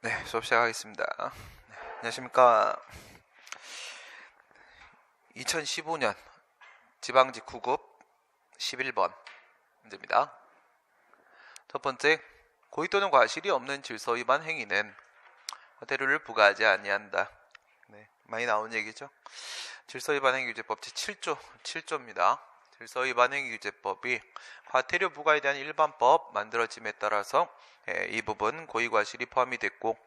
네, 수업 시작하겠습니다. 네, 안녕하십니까. 2015년 지방직후급 11번 문제입니다. 첫 번째, 고의 또는 과실이 없는 질서 위반 행위는 과태료를 부과하지 아니한다. 네, 많이 나온 얘기죠. 질서 위반 행위 규제법 제7조입니다. 질서 위반 행위 규제법이 과태료 부과에 대한 일반법 만들어짐에 따라서 이 부분 고의 과실이 포함이 됐고,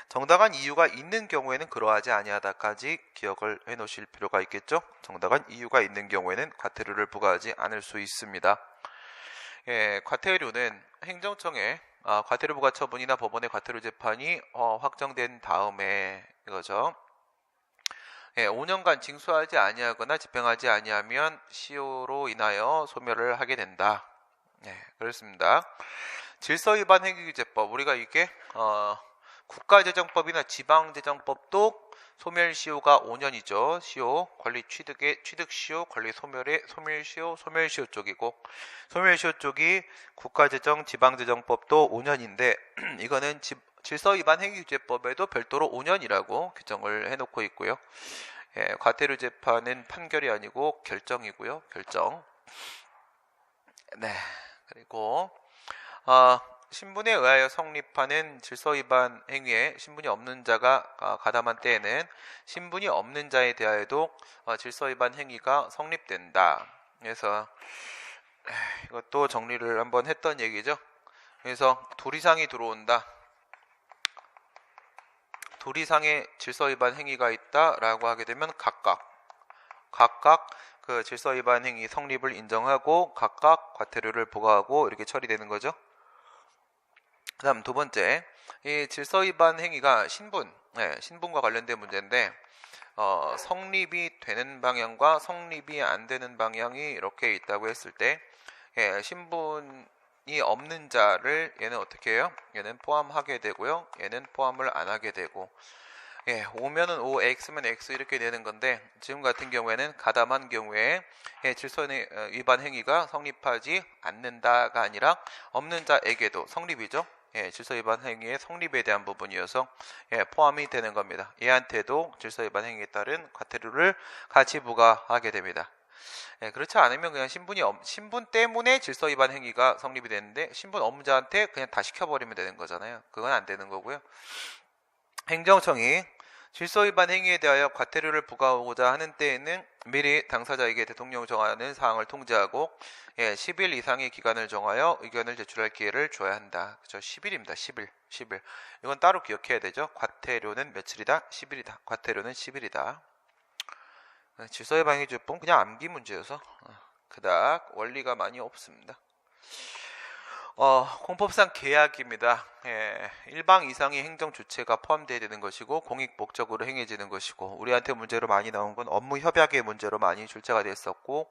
정당한 이유가 있는 경우에는 그러하지 아니하다까지 기억을 해 놓으실 필요가 있겠죠. 정당한 이유가 있는 경우에는 과태료를 부과하지 않을 수 있습니다. 과태료는 행정청에 과태료 부과 처분이나 법원의 과태료 재판이 확정된 다음에 이거죠. 5년간 징수하지 아니하거나 집행하지 아니하면 시효로 인하여 소멸을 하게 된다. 네, 그렇습니다. 질서위반행위규제법, 우리가 이게 국가재정법이나 지방재정법도 소멸시효가 5년이죠. 시효, 권리 취득시효, 권리 소멸의 소멸시효 쪽이고, 소멸시효 쪽이 국가재정, 지방재정법도 5년인데 이거는 질서위반행위규제법에도 별도로 5년이라고 규정을 해놓고 있고요. 과태료 재판은 판결이 아니고 결정이고요. 결정. 네. 그리고 신분에 의하여 성립하는 질서위반 행위에 신분이 없는 자가 가담한 때에는 신분이 없는 자에 대하여도 질서위반 행위가 성립된다. 그래서 이것도 정리를 한번 했던 얘기죠. 그래서 둘 이상이 들어온다. 둘 이상의 질서위반 행위가 있다라고 하게 되면 각각 그 질서위반 행위 성립을 인정하고 각각 과태료를 부과하고 이렇게 처리되는 거죠. 그 다음 두 번째, 이 질서위반 행위가 신분과 관련된 문제인데 성립이 되는 방향과 성립이 안 되는 방향이 이렇게 있다고 했을 때 신분이 없는 자를 얘는 어떻게 해요? 얘는 포함하게 되고요. 얘는 포함을 안 하게 되고, O면은 O, X면 X 이렇게 되는 건데, 지금 같은 경우에는 가담한 경우에 질서 위반 행위가 성립하지 않는다가 아니라 없는 자에게도 성립이죠. 질서 위반 행위의 성립에 대한 부분이어서 포함이 되는 겁니다. 얘한테도 질서 위반 행위에 따른 과태료를 같이 부과하게 됩니다. 그렇지 않으면 그냥 신분 때문에 질서 위반 행위가 성립이 되는데 신분 없는 자한테 그냥 다 시켜버리면 되는 거잖아요. 그건 안 되는 거고요. 행정청이 질서 위반 행위에 대하여 과태료를 부과하고자 하는 때에는 미리 당사자에게 대통령 정하는 사항을 통지하고 10일 이상의 기간을 정하여 의견을 제출할 기회를 줘야 한다. 그죠? 10일입니다. 10일. 이건 따로 기억해야 되죠. 과태료는 며칠이다? 10일이다. 과태료는 10일이다. 질서 위반 행위 주법 그냥 암기 문제여서 그닥 원리가 많이 없습니다. 공법상 계약입니다. 일방 이상의 행정 주체가 포함되어야 되는 것이고 공익 목적으로 행해지는 것이고, 우리한테 문제로 많이 나온 건 업무 협약의 문제로 많이 출제가 됐었고,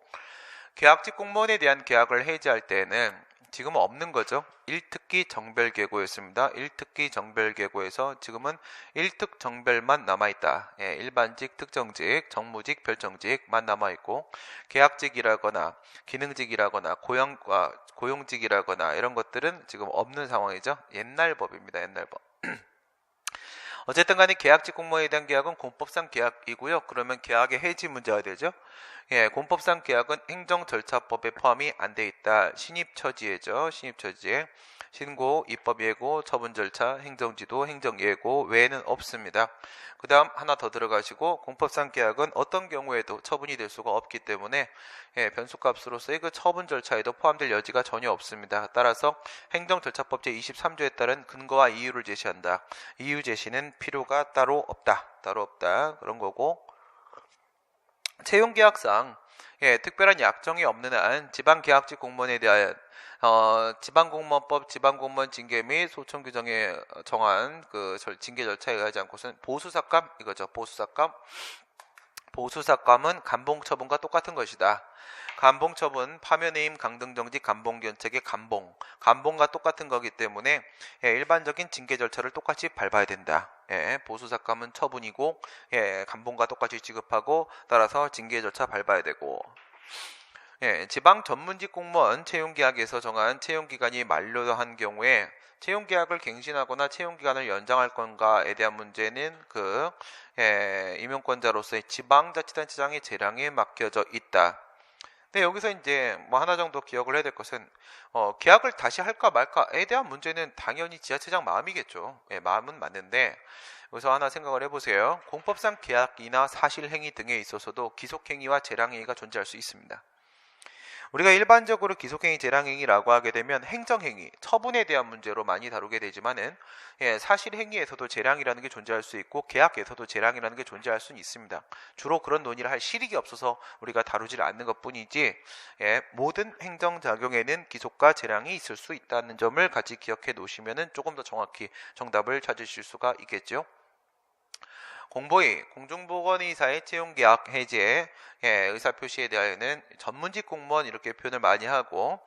계약직 공무원에 대한 계약을 해지할 때는 지금은 없는 거죠. 1특기 정별계고였습니다. 1특기 정별계고에서 지금은 1특 정별만 남아있다. 일반직, 특정직, 정무직, 별정직만 남아있고, 계약직이라거나 기능직이라거나 고용직이라거나 이런 것들은 지금 없는 상황이죠. 옛날 법입니다. 옛날 법. 어쨌든 간에 계약직 공무원에 대한 계약은 공법상 계약이고요. 그러면 계약의 해지 문제가 되죠. 공법상 계약은 행정절차법에 포함이 안 돼 있다. 신입처지예죠. 신입처지에 신고, 입법예고, 처분절차, 행정지도, 행정예고 외에는 없습니다. 그 다음 하나 더 들어가시고, 공법상 계약은 어떤 경우에도 처분이 될 수가 없기 때문에 변수값으로서의 그 처분 절차에도 포함될 여지가 전혀 없습니다. 따라서 행정절차법 제23조에 따른 근거와 이유를 제시한다. 이유 제시는 필요가 따로 없다. 그런 거고, 채용계약상 특별한 약정이 없는 한 지방계약직 공무원에 대하여 지방공무원법, 지방공무원 징계 및 소청 규정에 정한 그 징계 절차에 의하지 않고서는 보수삭감 이거죠. 보수삭감은 감봉처분과 똑같은 것이다. 감봉처분, 파면해임, 강등정지, 감봉견책의 감봉과 똑같은 거기 때문에 일반적인 징계 절차를 똑같이 밟아야 된다. 보수삭감은 처분이고 감봉과 똑같이 지급하고, 따라서 징계 절차 밟아야 되고, 지방 전문직 공무원 채용계약에서 정한 채용기간이 만료한 경우에 채용 계약을 갱신하거나 채용 기간을 연장할 건가에 대한 문제는 임용권자로서의 지방자치단체장의 재량에 맡겨져 있다. 근데 여기서 이제 뭐 하나 정도 기억을 해야 될 것은 계약을 다시 할까 말까에 대한 문제는 당연히 지자체장 마음이겠죠. 마음은 맞는데 여기서 하나 생각을 해보세요. 공법상 계약이나 사실행위 등에 있어서도 기속행위와 재량행위가 존재할 수 있습니다. 우리가 일반적으로 기속행위, 재량행위라고 하게 되면 행정행위, 처분에 대한 문제로 많이 다루게 되지만은 사실행위에서도 재량이라는 게 존재할 수 있고 계약에서도 재량이라는 게 존재할 수는 있습니다. 주로 그런 논의를 할 실익이 없어서 우리가 다루질 않는 것뿐이지 모든 행정작용에는 기속과 재량이 있을 수 있다는 점을 같이 기억해 놓으시면 조금 더 정확히 정답을 찾으실 수가 있겠죠. 공보위, 공중보건의사의 채용계약 해제, 의사표시에 대하여는 전문직 공무원 이렇게 표현을 많이 하고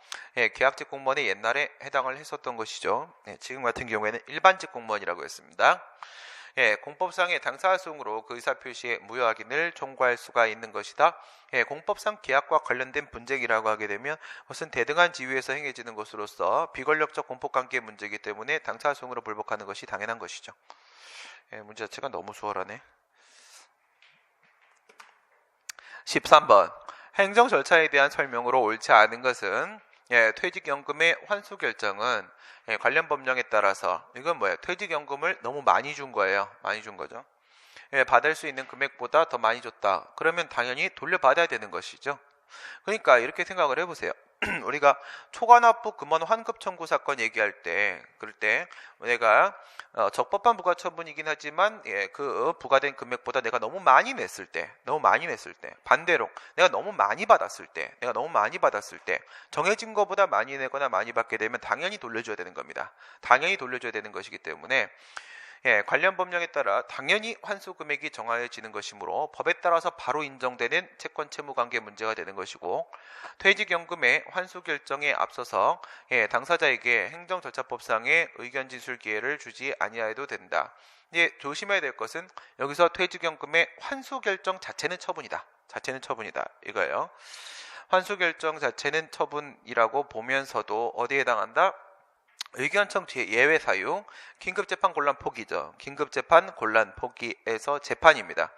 계약직 공무원에 옛날에 해당을 했었던 것이죠. 지금 같은 경우에는 일반직 공무원이라고 했습니다. 공법상의 당사소송으로 그 의사표시의 무효 확인을 청구할 수가 있는 것이다. 공법상 계약과 관련된 분쟁이라고 하게 되면 그것은 대등한 지위에서 행해지는 것으로서 비권력적 공법관계 문제이기 때문에 당사소송으로 불복하는 것이 당연한 것이죠. 문제 자체가 너무 수월하네. 13번 행정 절차에 대한 설명으로 옳지 않은 것은 퇴직연금의 환수 결정은 관련 법령에 따라서 이건 뭐예요? 퇴직연금을 너무 많이 준 거예요. 많이 준 거죠. 받을 수 있는 금액보다 더 많이 줬다. 그러면 당연히 돌려받아야 되는 것이죠. 그러니까 이렇게 생각을 해보세요. 우리가 초과납부 금원 환급 청구 사건 얘기할 때 그럴 때 내가 적법한 부가처분이긴 하지만 그 부과된 금액보다 내가 너무 많이 냈을 때 반대로 내가 너무 많이 받았을 때 정해진 것보다 많이 내거나 많이 받게 되면 당연히 돌려줘야 되는 겁니다. 당연히 돌려줘야 되는 것이기 때문에 관련 법령에 따라 당연히 환수 금액이 정하여지는 것이므로 법에 따라서 바로 인정되는 채권 채무 관계 문제가 되는 것이고 퇴직연금의 환수 결정에 앞서서 당사자에게 행정절차법상의 의견 진술 기회를 주지 아니하여도 된다. 조심해야 될 것은 여기서 퇴직연금의 환수 결정 자체는 처분이다. 이거예요. 환수 결정 자체는 처분이라고 보면서도 어디에 해당한다? 의견 청취의 예외 사유, 긴급재판 곤란 포기죠. 긴급재판 곤란 포기에서 재판입니다.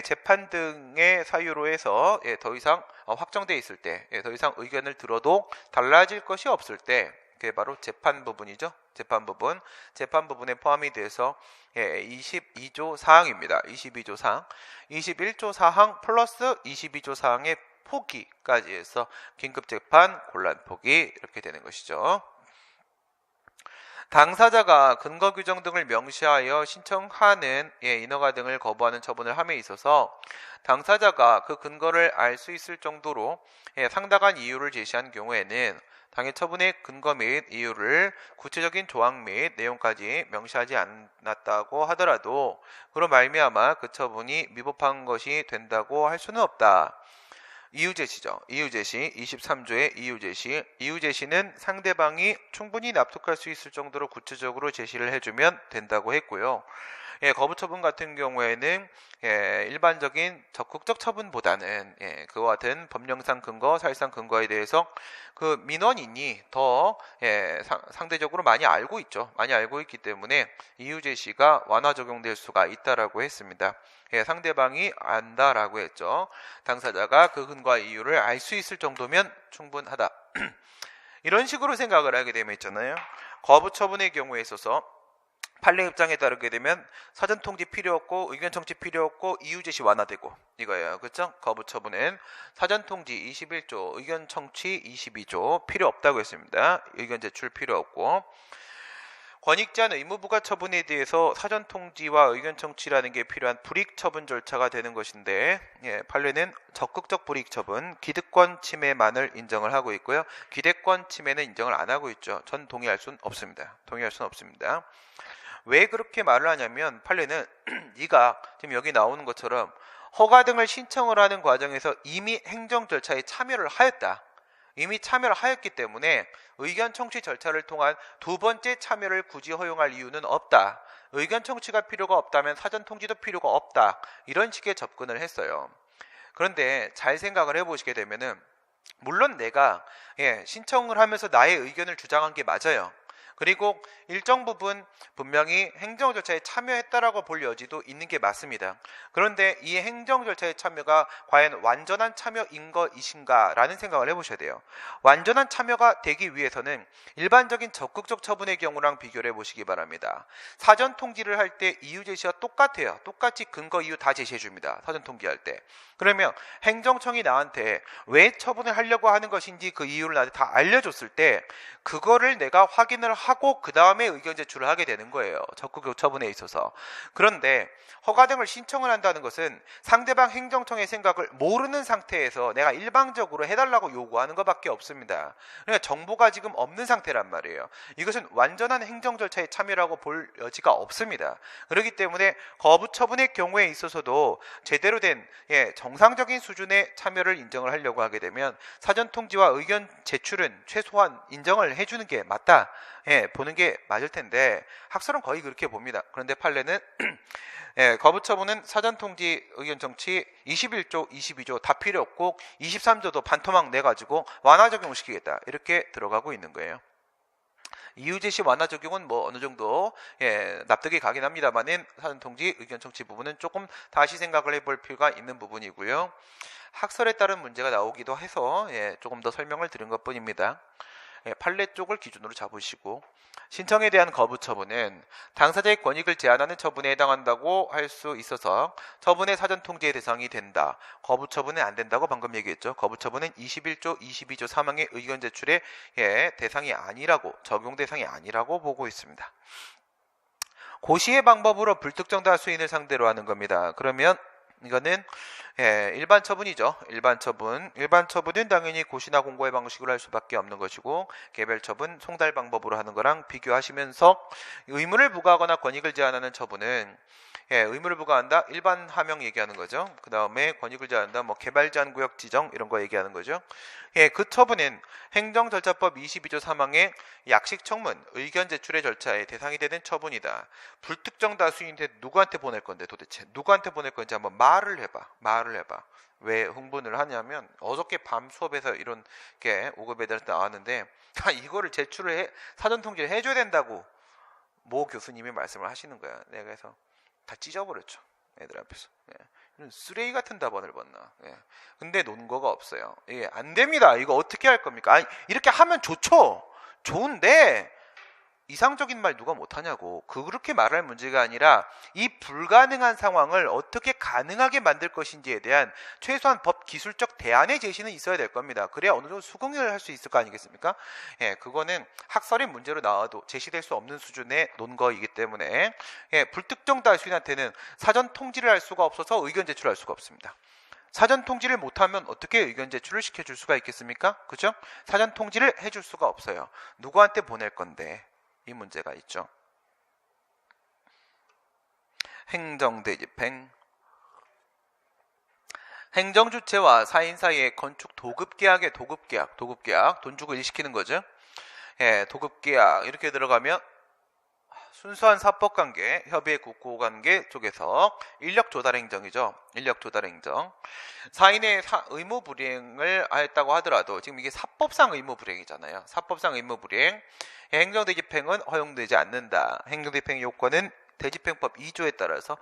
재판 등의 사유로 해서 더 이상 확정돼 있을 때, 더 이상 의견을 들어도 달라질 것이 없을 때, 그게 바로 재판 부분이죠. 재판 부분에 포함이 돼서 22조 사항입니다. 22조 사항, 21조 사항 플러스 22조 사항의 포기까지 해서 긴급재판 곤란 포기 이렇게 되는 것이죠. 당사자가 근거 규정 등을 명시하여 신청하는 인허가 등을 거부하는 처분을 함에 있어서 당사자가 그 근거를 알 수 있을 정도로 상당한 이유를 제시한 경우에는 당해 처분의 근거 및 이유를 구체적인 조항 및 내용까지 명시하지 않았다고 하더라도 그로 말미암아 그 처분이 미법한 것이 된다고 할 수는 없다. 이유제시죠. 이유제시 23조의 이유제시. 이유제시는 상대방이 충분히 납득할 수 있을 정도로 구체적으로 제시를 해주면 된다고 했고요. 거부처분 같은 경우에는 일반적인 적극적 처분보다는 그와 같은 법령상 근거, 사실상 근거에 대해서 그 민원인이 더 상대적으로 많이 알고 있죠. 많이 알고 있기 때문에 이유 제시가 완화 적용될 수가 있다라고 했습니다. 상대방이 안다라고 했죠. 당사자가 그 근거와 이유를 알 수 있을 정도면 충분하다. 이런 식으로 생각을 하게 되면 있잖아요. 거부처분의 경우에 있어서 판례 입장에 따르게 되면 사전 통지 필요 없고 의견 청취 필요 없고 이유 제시 완화되고 이거예요. 그렇죠? 거부 처분은 사전 통지 21조, 의견 청취 22조 필요 없다고 했습니다. 의견 제출 필요 없고 권익 제한 의무 부과 처분에 대해서 사전 통지와 의견 청취라는 게 필요한 불이익 처분 절차가 되는 것인데 판례는 적극적 불이익 처분, 기득권 침해만을 인정을 하고 있고요. 기대권 침해는 인정을 안 하고 있죠. 전 동의할 수는 없습니다. 왜 그렇게 말을 하냐면 판례는 네가 지금 여기 나오는 것처럼 허가 등을 신청을 하는 과정에서 이미 행정 절차에 참여를 하였다. 이미 참여를 하였기 때문에 의견 청취 절차를 통한 두 번째 참여를 굳이 허용할 이유는 없다. 의견 청취가 필요가 없다면 사전 통지도 필요가 없다. 이런 식의 접근을 했어요. 그런데 잘 생각을 해보시게 되면은 물론 내가 신청을 하면서 나의 의견을 주장한 게 맞아요. 그리고 일정 부분 분명히 행정 절차에 참여했다라고 볼 여지도 있는 게 맞습니다. 그런데 이 행정 절차의 참여가 과연 완전한 참여인 것이신가라는 생각을 해보셔야 돼요. 완전한 참여가 되기 위해서는 일반적인 적극적 처분의 경우랑 비교를 해보시기 바랍니다. 사전 통지를 할 때 이유 제시와 똑같아요. 똑같이 근거 이유 다 제시해 줍니다. 사전 통지할 때. 그러면 행정청이 나한테 왜 처분을 하려고 하는 것인지 그 이유를 나한테 다 알려줬을 때 그거를 내가 확인을 하고 그 다음에 의견 제출을 하게 되는 거예요. 적극적 처분에 있어서. 그런데 허가 등을 신청을 한다는 것은 상대방 행정청의 생각을 모르는 상태에서 내가 일방적으로 해달라고 요구하는 것밖에 없습니다. 그러니까 정보가 지금 없는 상태란 말이에요. 이것은 완전한 행정 절차에 참여라고 볼 여지가 없습니다. 그렇기 때문에 거부 처분의 경우에 있어서도 제대로 된 정상적인 수준의 참여를 인정을 하려고 하게 되면 사전 통지와 의견 제출은 최소한 인정을 해주는 게 맞다. 보는 게 맞을 텐데 학설은 거의 그렇게 봅니다. 그런데 판례는 거부 처분은 사전 통지 의견 정치 21조, 22조 다 필요 없고 23조도 반토막 내가지고 완화 적용시키겠다. 이렇게 들어가고 있는 거예요. 이유 제시 완화 적용은 뭐 어느 정도 납득이 가긴 합니다만은 사전 통지 의견 청취 부분은 조금 다시 생각을 해볼 필요가 있는 부분이고요. 학설에 따른 문제가 나오기도 해서 조금 더 설명을 드린 것뿐입니다. 판례 쪽을 기준으로 잡으시고 신청에 대한 거부 처분은 당사자의 권익을 제한하는 처분에 해당한다고 할 수 있어서 처분의 사전 통지의 대상이 된다. 거부 처분은 안 된다고 방금 얘기했죠. 거부 처분은 21조, 22조 사망의 의견 제출의 대상이 아니라고 적용 대상이 아니라고 보고 있습니다. 고시의 방법으로 불특정 다수인을 상대로 하는 겁니다. 그러면 이거는 일반 처분이죠. 일반 처분은 당연히 고시나 공고의 방식으로 할 수밖에 없는 것이고 개별 처분, 송달 방법으로 하는 거랑 비교하시면서 의무를 부과하거나 권익을 제한하는 처분은 의무를 부과한다. 일반 하명 얘기하는 거죠. 그 다음에 권익을 제한한다. 뭐 개발 제한 구역 지정 이런 거 얘기하는 거죠. 그 처분은 행정절차법 22조 3항의 약식 청문, 의견 제출의 절차에 대상이 되는 처분이다. 불특정 다수인데 누구한테 보낼 건데 도대체 누구한테 보낼 건지 한번 말을 해봐. 왜 흥분을 하냐면 어저께 밤 수업에서 이런 게 5급 애들한테 나왔는데 이거를 사전 통지를 해줘야 된다고 모 교수님이 말씀을 하시는 거야. 내가 그래서 다 찢어버렸죠. 애들 앞에서. 이런 쓰레기 같은 답안을 봤나. 근데 논거가 없어요. 안 됩니다. 이거 어떻게 할 겁니까? 아니, 이렇게 하면 좋죠. 좋은데 이상적인 말 누가 못하냐고. 그렇게 말할 문제가 아니라 이 불가능한 상황을 어떻게 가능하게 만들 것인지에 대한 최소한 법 기술적 대안의 제시는 있어야 될 겁니다. 그래야 어느 정도 수긍을 할 수 있을 거 아니겠습니까? 그거는 학설의 문제로 나와도 제시될 수 없는 수준의 논거이기 때문에 불특정 다수인한테는 사전 통지를 할 수가 없어서 의견 제출할 수가 없습니다. 사전 통지를 못하면 어떻게 의견 제출을 시켜줄 수가 있겠습니까? 그죠? 사전 통지를 해줄 수가 없어요. 누구한테 보낼 건데? 이 문제가 있죠. 행정대집행. 행정주체와 사인 사이의 건축 도급계약의 도급계약, 돈 주고 일시키는 거죠. 도급계약 이렇게 들어가면 순수한 사법관계, 협의 국고관계 쪽에서 인력조달행정이죠. 인력조달행정. 사인의 의무 불이행을 했다고 하더라도 지금 이게 사법상 의무 불이행이잖아요. 사법상 의무 불이행. 행정대집행은 허용되지 않는다. 행정대집행 요건은 대집행법 2조에 따라서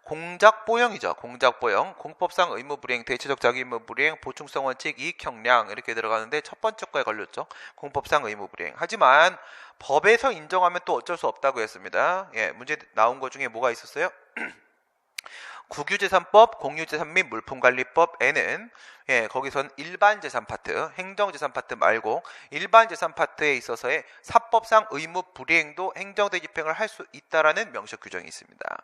공작보형이죠. 공작보형, 공법상 의무불이행, 대체적 자기의무불이행, 보충성 원칙, 이익형량 이렇게 들어가는데 첫 번째 거에 걸렸죠. 공법상 의무불이행. 하지만 법에서 인정하면 또 어쩔 수 없다고 했습니다. 문제 나온 것 중에 뭐가 있었어요? 국유재산법, 공유재산 및 물품관리법에는 거기선 일반재산 파트, 행정재산 파트 말고 일반재산 파트에 있어서의 사법상 의무 불이행도 행정대집행을 할 수 있다라는 명시적 규정이 있습니다.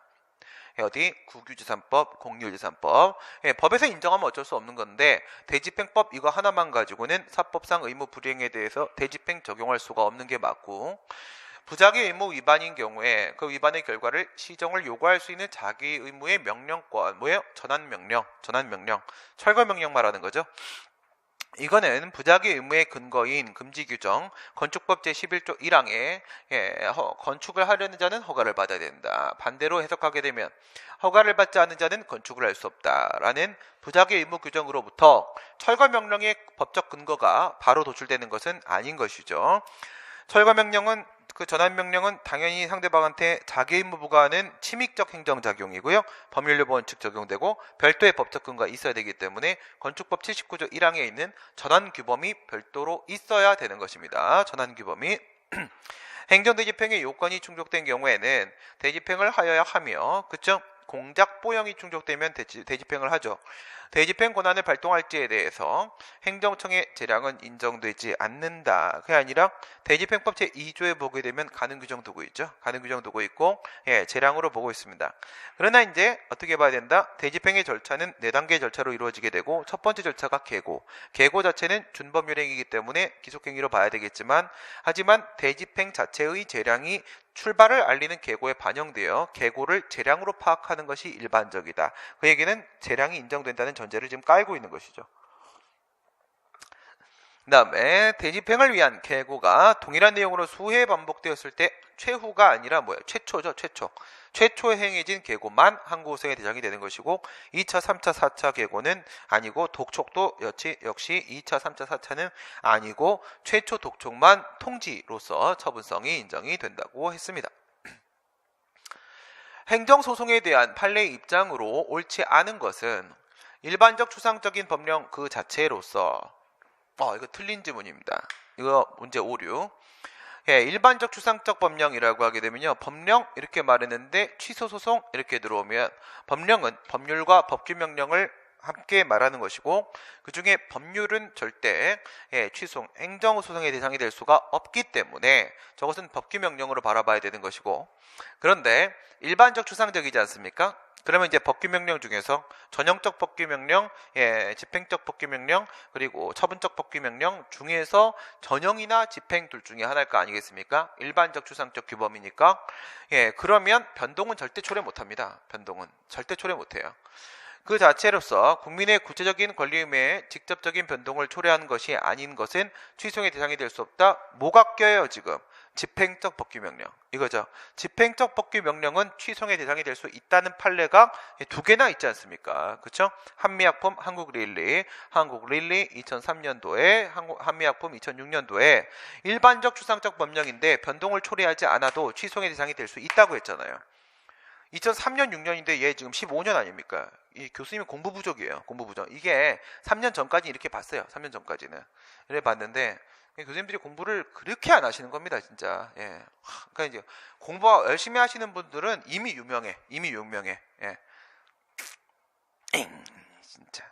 어디? 국유재산법, 공유재산법. 법에서 인정하면 어쩔 수 없는 건데 대집행법 이거 하나만 가지고는 사법상 의무 불이행에 대해서 대집행 적용할 수가 없는 게 맞고 부자기 의무 위반인 경우에 그 위반의 결과를 시정을 요구할 수 있는 자기 의무의 명령권, 뭐예요? 전환명령, 철거명령 말하는 거죠. 이거는 부자기 의무의 근거인 금지규정, 건축법 제11조 1항에 건축을 하려는 자는 허가를 받아야 된다. 반대로 해석하게 되면 허가를 받지 않은 자는 건축을 할 수 없다라는 부자기 의무 규정으로부터 철거명령의 법적 근거가 바로 도출되는 것은 아닌 것이죠. 철거명령은 그 전환 명령은 당연히 상대방한테 자기의무 부과하는 침익적 행정작용이고요. 법률요부 원칙 적용되고 별도의 법적 근거가 있어야 되기 때문에 건축법 79조 1항에 있는 전환규범이 별도로 있어야 되는 것입니다. 전환규범이 행정대집행의 요건이 충족된 경우에는 대집행을 하여야 하며, 그쵸? 공작 보형이 충족되면 대집행을 하죠. 대집행 권한을 발동할지에 대해서 행정청의 재량은 인정되지 않는다. 그게 아니라 대집행법 제2조에 보게 되면 가능규정도구 있죠. 가능규정도구 있고, 재량으로 보고 있습니다. 그러나 이제 어떻게 봐야 된다? 대집행의 절차는 4단계 절차로 이루어지게 되고, 첫 번째 절차가 계고, 계고 자체는 준법률행위이기 때문에 기속행위로 봐야 되겠지만, 하지만 대집행 자체의 재량이 출발을 알리는 계고에 반영되어 계고를 재량으로 파악하는 것이 일반적이다. 그 얘기는 재량이 인정된다는 전제를 지금 깔고 있는 것이죠. 그 다음에 대집행을 위한 계고가 동일한 내용으로 수회 반복되었을 때 최후가 아니라 뭐예요? 최초죠. 최초에 행해진 계고만 항고소송의 대상이 되는 것이고, 2차, 3차, 4차 계고는 아니고, 독촉도 역시 2차, 3차, 4차는 아니고 최초 독촉만 통지로서 처분성이 인정이 된다고 했습니다. 행정소송에 대한 판례의 입장으로 옳지 않은 것은 일반적 추상적인 법령 그 자체로서, 이거 틀린 지문입니다. 이거 문제 5, 6. 일반적 추상적 법령이라고 하게 되면요, 법령 이렇게 말했는데 취소소송 이렇게 들어오면, 법령은 법률과 법규명령을 함께 말하는 것이고, 그 중에 법률은 절대 취소, 행정소송의 대상이 될 수가 없기 때문에 저것은 법규명령으로 바라봐야 되는 것이고, 그런데 일반적 추상적이지 않습니까? 그러면 이제 법규명령 중에서 전형적 법규명령, 집행적 법규명령, 그리고 처분적 법규명령 중에서 전형이나 집행 둘 중에 하나일 거 아니겠습니까? 일반적 추상적 규범이니까. 그러면 변동은 절대 초래 못합니다. 변동은 절대 초래 못해요. 그 자체로서 국민의 구체적인 권리의무에 직접적인 변동을 초래하는 것이 아닌 것은 취소의 대상이 될 수 없다. 뭐가 껴요 지금? 집행적 법규명령 이거죠. 집행적 법규명령은 취소의 대상이 될 수 있다는 판례가 2개나 있지 않습니까? 그렇죠? 한미약품 한국릴리 2003년도에 한미약품 2006년도에 일반적 추상적 법령인데 변동을 초래하지 않아도 취소의 대상이 될 수 있다고 했잖아요. 2003년 6년인데 얘 지금 15년 아닙니까? 이 교수님이 공부 부족이에요. 공부 부족. 이게 3년 전까지 이렇게 봤어요. 3년 전까지는. 그래 봤는데 교수님들이 공부를 그렇게 안 하시는 겁니다, 진짜. 그러니까 이제 공부 열심히 하시는 분들은 이미 유명해. 진짜.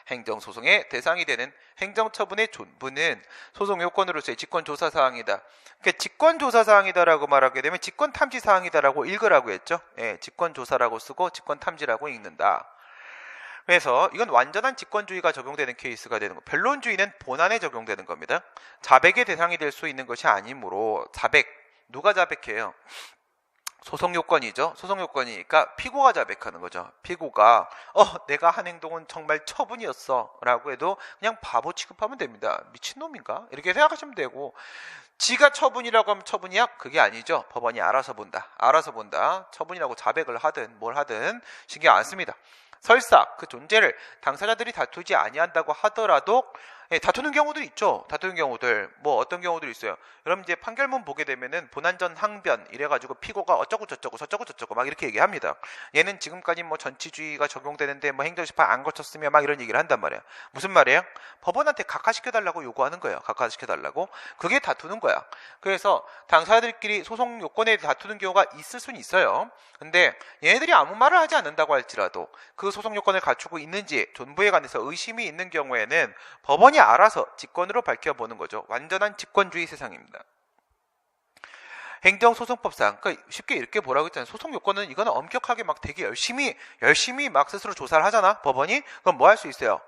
행정소송의 대상이 되는 행정처분의 존부는 소송 요건으로서의 직권조사사항이다. 그러니까 직권조사사항이다라고 말하게 되면 직권탐지사항이다라고 읽으라고 했죠. 직권조사라고 쓰고 직권탐지라고 읽는다. 그래서 이건 완전한 직권주의가 적용되는 케이스가 되는 거. 변론주의는 본안에 적용되는 겁니다. 자백의 대상이 될 수 있는 것이 아니므로 자백, 누가 자백해요? 소송요건이죠. 소송요건이니까 피고가 자백하는 거죠. 피고가 내가 한 행동은 정말 처분이었어 라고 해도 그냥 바보 취급하면 됩니다. 미친놈인가? 이렇게 생각하시면 되고, 지가 처분이라고 하면 처분이야? 그게 아니죠. 법원이 알아서 본다. 처분이라고 자백을 하든 뭘 하든 신경 안 씁니다. 설사 그 존재를 당사자들이 다투지 아니한다고 하더라도 다투는 경우도 있죠. 다투는 경우들 뭐 어떤 경우들이 있어요. 여러분 이제 판결문 보게 되면은 본안전 항변 이래가지고 피고가 어쩌고 저쩌고 막 이렇게 얘기합니다. 얘는 지금까지 뭐 전치주의가 적용되는데 뭐 행정심판 안 거쳤으며 막 이런 얘기를 한단 말이야. 무슨 말이에요? 법원한테 각하시켜달라고 요구하는 거예요. 각하시켜달라고. 그게 다투는 거야. 그래서 당사자들끼리 소송 요건에 다투는 경우가 있을 수는 있어요. 근데 얘네들이 아무 말을 하지 않는다고 할지라도 그 소송 요건을 갖추고 있는지 존부에 관해서 의심이 있는 경우에는 법원이 알아서 직권으로 밝혀보는 거죠. 완전한 직권주의 세상입니다. 행정소송법상, 그러니까 쉽게 이렇게 보라고 했잖아요. 소송 요건은 이거는 엄격하게 막 되게 열심히 막 스스로 조사를 하잖아. 법원이. 그럼 뭐 할 수 있어요?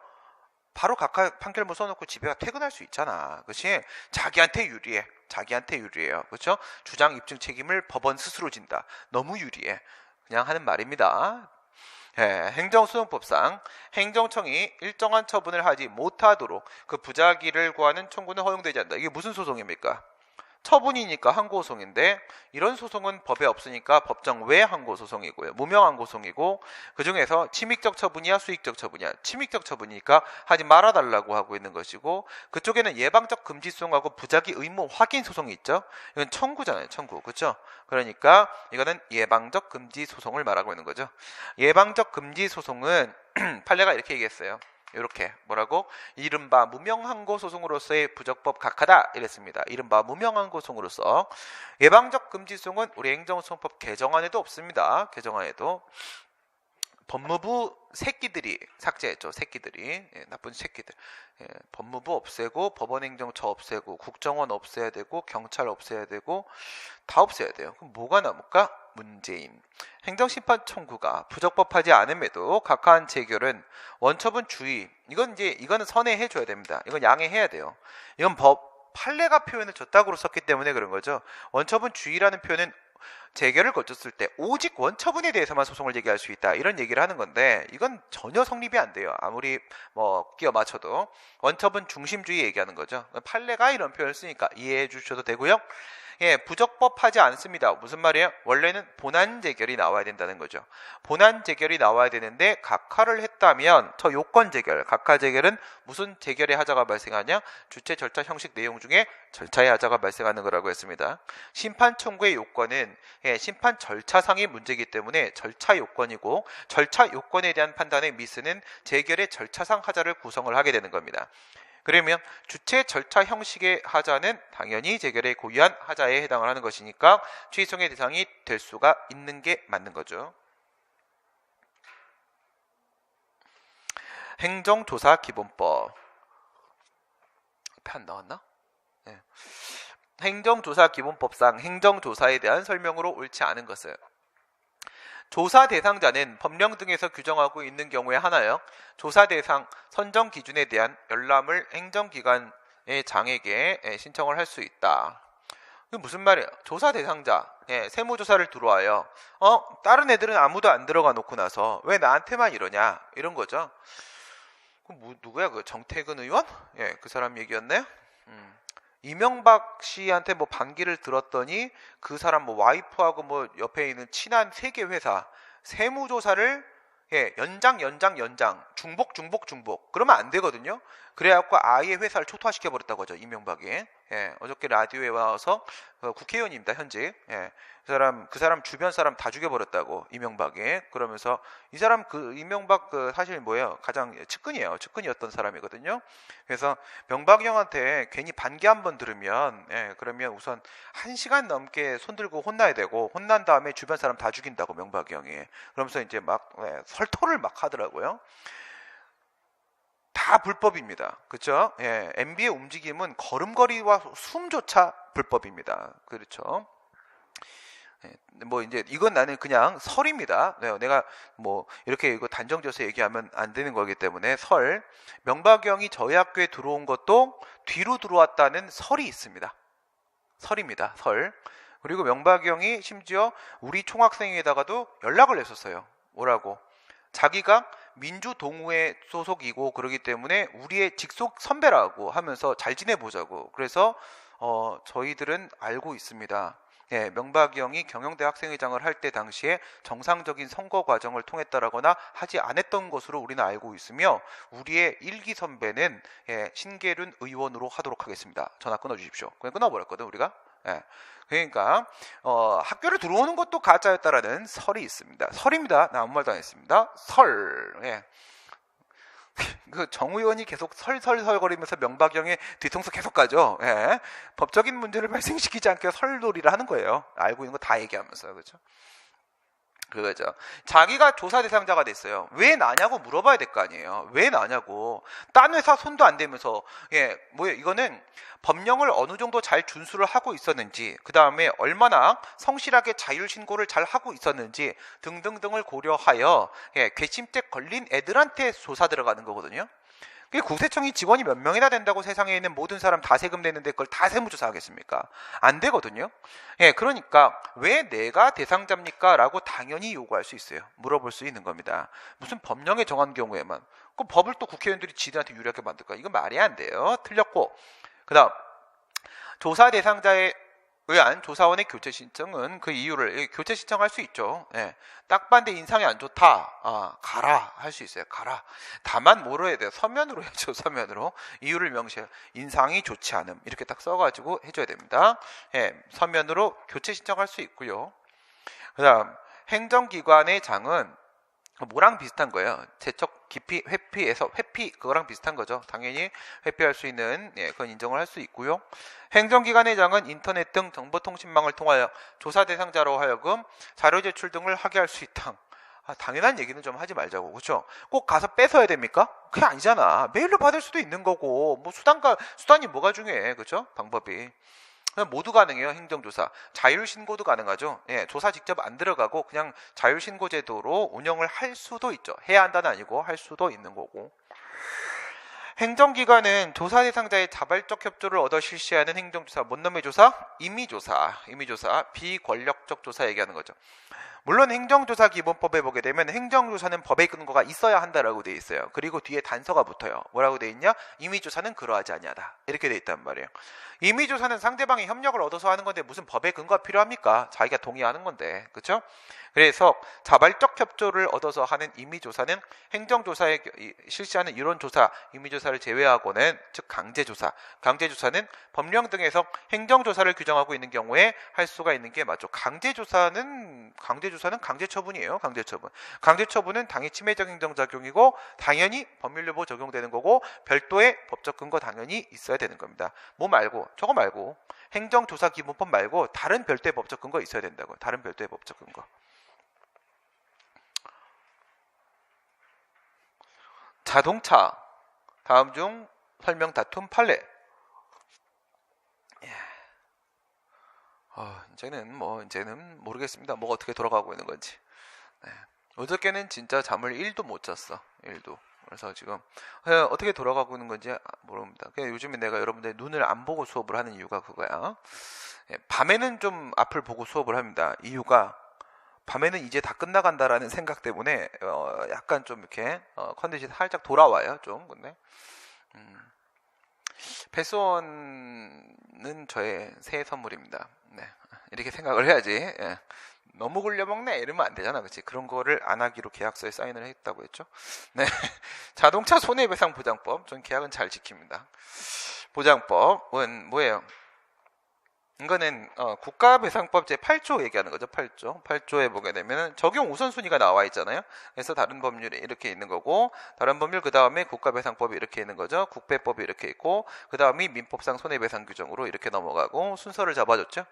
바로 각하 판결문 써놓고 집에 퇴근할 수 있잖아. 그렇지? 자기한테 유리해요. 그렇죠? 주장 입증 책임을 법원 스스로 진다. 너무 유리해. 그냥 하는 말입니다. 행정소송법상 행정청이 일정한 처분을 하지 못하도록 그 부작위를 구하는 청구는 허용되지 않는다. 이게 무슨 소송입니까? 처분이니까 항고소송인데 이런 소송은 법에 없으니까 법정 외 항고소송이고요. 무명 항고소송이고 그중에서 침익적 처분이야 수익적 처분이야. 침익적 처분이니까 하지 말아달라고 하고 있는 것이고 그쪽에는 예방적 금지소송하고 부작위 의무 확인 소송이 있죠. 이건 청구잖아요. 청구. 그렇죠? 그러니까 이거는 예방적 금지 소송을 말하고 있는 거죠. 예방적 금지 소송은 판례가 이렇게 얘기했어요. 이렇게 뭐라고? 이른바 무명항고소송으로서의 부적법 각하다 이랬습니다. 이른바 무명항고소송으로서 예방적 금지소송은 우리 행정소송법 개정안에도 없습니다. 개정안에도 법무부 새끼들이 삭제했죠. 새끼들이 나쁜 새끼들. 법무부 없애고 법원행정처 없애고 국정원 없애야 되고 경찰 없애야 되고 다 없애야 돼요. 그럼 뭐가 남을까? 문재인 행정심판 청구가 부적법하지 않음에도 각하한 재결은 원처분 주의 이거는 선회해 줘야 됩니다. 이건 양해해야 돼요. 이건 판례가 표현을 저따구로 썼기 때문에 그런 거죠. 원처분 주의라는 표현은 재결을 거쳤을 때 오직 원처분에 대해서만 소송을 제기할 수 있다 이런 얘기를 하는 건데 이건 전혀 성립이 안 돼요. 아무리 끼워 맞춰도 원처분 중심주의 얘기하는 거죠. 판례가 이런 표현을 쓰니까 이해해 주셔도 되고요. 부적법하지 않습니다. 무슨 말이에요? 원래는 본안 재결이 나와야 된다는 거죠. 본안 재결이 나와야 되는데 각하를 했다면 저 요건 재결, 각하 재결은 무슨 재결의 하자가 발생하냐? 주체 절차 형식 내용 중에 절차의 하자가 발생하는 거라고 했습니다. 심판 청구의 요건은 심판 절차상의 문제이기 때문에 절차 요건이고 절차 요건에 대한 판단의 미스는 재결의 절차상 하자를 구성을 하게 되는 겁니다. 그러면 주체 절차 형식의 하자는 당연히 재결의 고유한 하자에 해당을 하는 것이니까 취소의 대상이 될 수가 있는 게 맞는 거죠. 행정조사 기본법 앞에 안 나왔나? 네. 행정조사 기본법상 행정조사에 대한 설명으로 옳지 않은 것은 조사 대상자는 법령 등에서 규정하고 있는 경우에 하나요. 조사 대상 선정 기준에 대한 열람을 행정기관의 장에게 신청을 할 수 있다. 이게 무슨 말이에요? 조사 대상자 세무조사를 들어와요. 다른 애들은 아무도 안 들어가 놓고 나서 왜 나한테만 이러냐 이런 거죠. 누구야? 그 정태근 의원? 그 사람 얘기였나요? 이명박 씨한테 반기를 들었더니 그 사람 와이프하고 옆에 있는 친한 세계 회사 세무조사를 연장 중복 그러면 안 되거든요. 그래갖고 아예 회사를 초토화시켜 버렸다고 하죠. 이명박이. 어저께 라디오에 와서 국회의원입니다. 현직. 그 사람 주변 사람 다 죽여버렸다고 이명박이. 그러면서 이 사람 이명박 사실 가장 측근이었던 사람이거든요. 그래서 명박이 형한테 괜히 반기 한번 들으면 그러면 우선 1시간 넘게 손들고 혼나야 되고 혼난 다음에 주변 사람 다 죽인다고 명박이 형이. 그러면서 이제 설토를 막 하더라고요. 다 불법입니다. 그렇죠? MB의 움직임은 걸음걸이와 숨조차 불법입니다. 그렇죠? 이제 이건 나는 그냥 설입니다. 내가 이렇게 이거 단정져서 얘기하면 안 되는 거기 때문에 명박이 형이 저희 학교에 들어온 것도 뒤로 들어왔다는 설이 있습니다. 설입니다. 설. 그리고 명박이 형이 심지어 우리 총학생회에다가도 연락을 했었어요. 뭐라고? 자기가 민주동호회 소속이고 그러기 때문에 우리의 직속 선배라고 하면서 잘 지내보자고. 그래서 저희들은 알고 있습니다. 명박이 형이 경영대 학생회장을 할 때 당시에 정상적인 선거 과정을 통했다라거나 하지 않았던 것으로 우리는 알고 있으며 우리의 일기 선배는 신계륜 의원으로 하도록 하겠습니다. 전화 끊어주십시오. 그냥 끊어버렸거든 우리가. 그러니까 학교를 들어오는 것도 가짜였다라는 설이 있습니다. 설입니다. 나 아무 말도 안 했습니다. 설. 그 정 의원이 계속 설거리면서 명박이 형의 뒤통수 계속 가죠. 법적인 문제를 발생시키지 않게 설놀이를 하는 거예요. 알고 있는 거 다 얘기하면서. 그렇죠? 그거죠. 자기가 조사 대상자가 됐어요. 왜 나냐고 물어봐야 될 거 아니에요. 왜 나냐고. 딴 회사 손도 안 대면서 이거는 법령을 어느 정도 잘 준수를 하고 있었는지, 그 다음에 얼마나 성실하게 자율 신고를 잘 하고 있었는지 등등등을 고려하여 괘씸죄 걸린 애들한테 조사 들어가는 거거든요. 국세청이 직원이 몇 명이나 된다고 세상에 있는 모든 사람 다 세금 내는데 그걸 다 세무조사 하겠습니까? 안 되거든요. 그러니까 왜 내가 대상자입니까? 라고 당연히 요구할 수 있어요. 물어볼 수 있는 겁니다. 무슨 법령에 정한 경우에만. 그 법을 또 국회의원들이 지들한테 유리하게 만들까? 이건 말이 안 돼요. 틀렸고. 그 다음 조사 대상자의 의한 조사원의 교체 신청은 그 이유를 교체 신청할 수 있죠. 예. 딱 봤는데 인상이 안 좋다. 가라 할 수 있어요. 가라. 다만 뭐로 해야 돼요? 서면으로 해야죠. 서면으로 이유를 명시해. 인상이 좋지 않음 이렇게 딱 써가지고 해줘야 됩니다. 예. 서면으로 교체 신청할 수 있고요. 그다음 행정기관의 장은 뭐랑 비슷한 거예요. 재척 기피 회피에서 회피 그거랑 비슷한 거죠. 당연히 회피할 수 있는 그건 인정을 할 수 있고요. 행정기관의 장은 인터넷 등 정보통신망을 통하여 조사 대상자로 하여금 자료 제출 등을 하게 할 수 있다. 당연한 얘기는 좀 하지 말자고. 그렇죠? 꼭 가서 뺏어야 됩니까? 그게 아니잖아. 메일로 받을 수도 있는 거고 뭐 수단이 뭐가 중요해. 그렇죠? 방법이. 모두 가능해요. 행정조사. 자율신고도 가능하죠. 예, 조사 직접 안 들어가고 그냥 자율신고 제도로 운영을 할 수도 있죠. 해야 한다는 아니고 할 수도 있는 거고. 행정기관은 조사 대상자의 자발적 협조를 얻어 실시하는 행정조사, 뭔 놈의 조사? 임의조사, 비권력적 조사 얘기하는 거죠. 물론 행정조사 기본법에 보게 되면 행정조사는 법의 근거가 있어야 한다라고 돼 있어요. 그리고 뒤에 단서가 붙어요. 뭐라고 돼 있냐? 임의조사는 그러하지 아니하다. 이렇게 돼 있단 말이에요. 임의조사는 상대방의 협력을 얻어서 하는 건데 무슨 법의 근거가 필요합니까? 자기가 동의하는 건데. 그렇죠? 그래서 자발적 협조를 얻어서 하는 임의조사는 행정조사에 실시하는 이론조사, 임의조사를 제외하고는 즉 강제조사는 법령 등에서 행정조사를 규정하고 있는 경우에 할 수가 있는 게 맞죠. 강제조사는 강제처분이에요. 강제처분은 당해 침해적 행정작용이고 당연히 법률여부 적용되는 거고 별도의 법적 근거 당연히 있어야 되는 겁니다. 뭐 말고 저거 말고 행정조사기본법 말고 다른 별도의 법적 근거 있어야 된다고. 다른 별도의 법적 근거. 자동차 다음 중 설명 다툼 판례. 이제는 모르겠습니다. 뭐가 어떻게 돌아가고 있는 건지. 네. 어저께는 진짜 잠을 1도 못 잤어. 1도. 그래서 지금 어떻게 돌아가고 있는 건지 모릅니다. 그냥 요즘에 내가 여러분들 눈을 안 보고 수업을 하는 이유가 그거야. 밤에는 좀 앞을 보고 수업을 합니다. 이유가 밤에는 이제 다 끝나간다라는 생각 때문에 약간 좀 이렇게 컨디션이 살짝 돌아와요. 좀 근데 패스원은 저의 새해 선물입니다. 네. 이렇게 생각을 해야지. 예. 너무 굴려먹네 이러면 안 되잖아. 그치? 그런 거를 안 하기로 계약서에 사인을 했다고 했죠. 네. 자동차 손해배상 보장법. 전 계약은 잘 지킵니다. 보장법은 뭐예요? 이거는 국가배상법 제8조 얘기하는 거죠. 8조에 보게 되면 적용 우선순위가 나와 있잖아요. 그래서 다른 법률이 이렇게 있는 거고 다른 법률 그 다음에 국가배상법이 이렇게 있는 거죠. 국배법이 이렇게 있고 그 다음이 민법상 손해배상 규정으로 이렇게 넘어가고 순서를 잡아줬죠.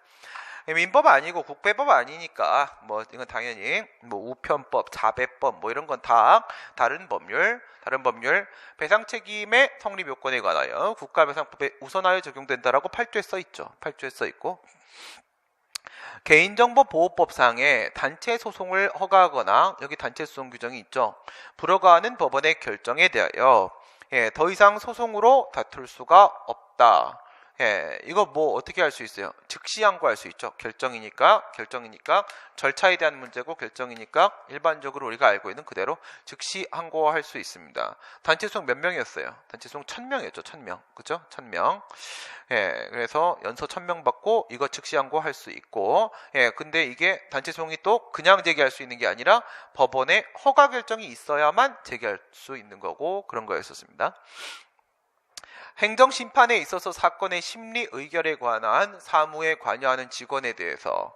민법 아니고 국배법 아니니까 뭐 이건 당연히 뭐 우편법, 자배법 뭐 이런 건 다 다른 법률 배상 책임의 성립 요건에 관하여 국가배상법에 우선하여 적용된다라고 8조에 써 있죠. 8조에 써 있고 개인정보보호법상에 단체 소송을 허가하거나 여기 단체 소송 규정이 있죠. 불허가하는 법원의 결정에 대하여 더 이상 소송으로 다툴 수가 없다. 이거 뭐 어떻게 할 수 있어요? 즉시 항고할 수 있죠. 결정이니까 절차에 대한 문제고 결정이니까 일반적으로 우리가 알고 있는 그대로 즉시 항고할 수 있습니다. 단체 소송 몇 명이었어요? 단체 소송 1000명이었죠. 1000명. 그죠? 1000명. 그래서 연서 1000명 받고 이거 즉시 항고할 수 있고 근데 이게 단체 소송이 또 그냥 제기할 수 있는 게 아니라 법원의 허가 결정이 있어야만 제기할 수 있는 거고 그런 거였었습니다. 행정심판에 있어서 사건의 심리 의결에 관한 사무에 관여하는 직원에 대해서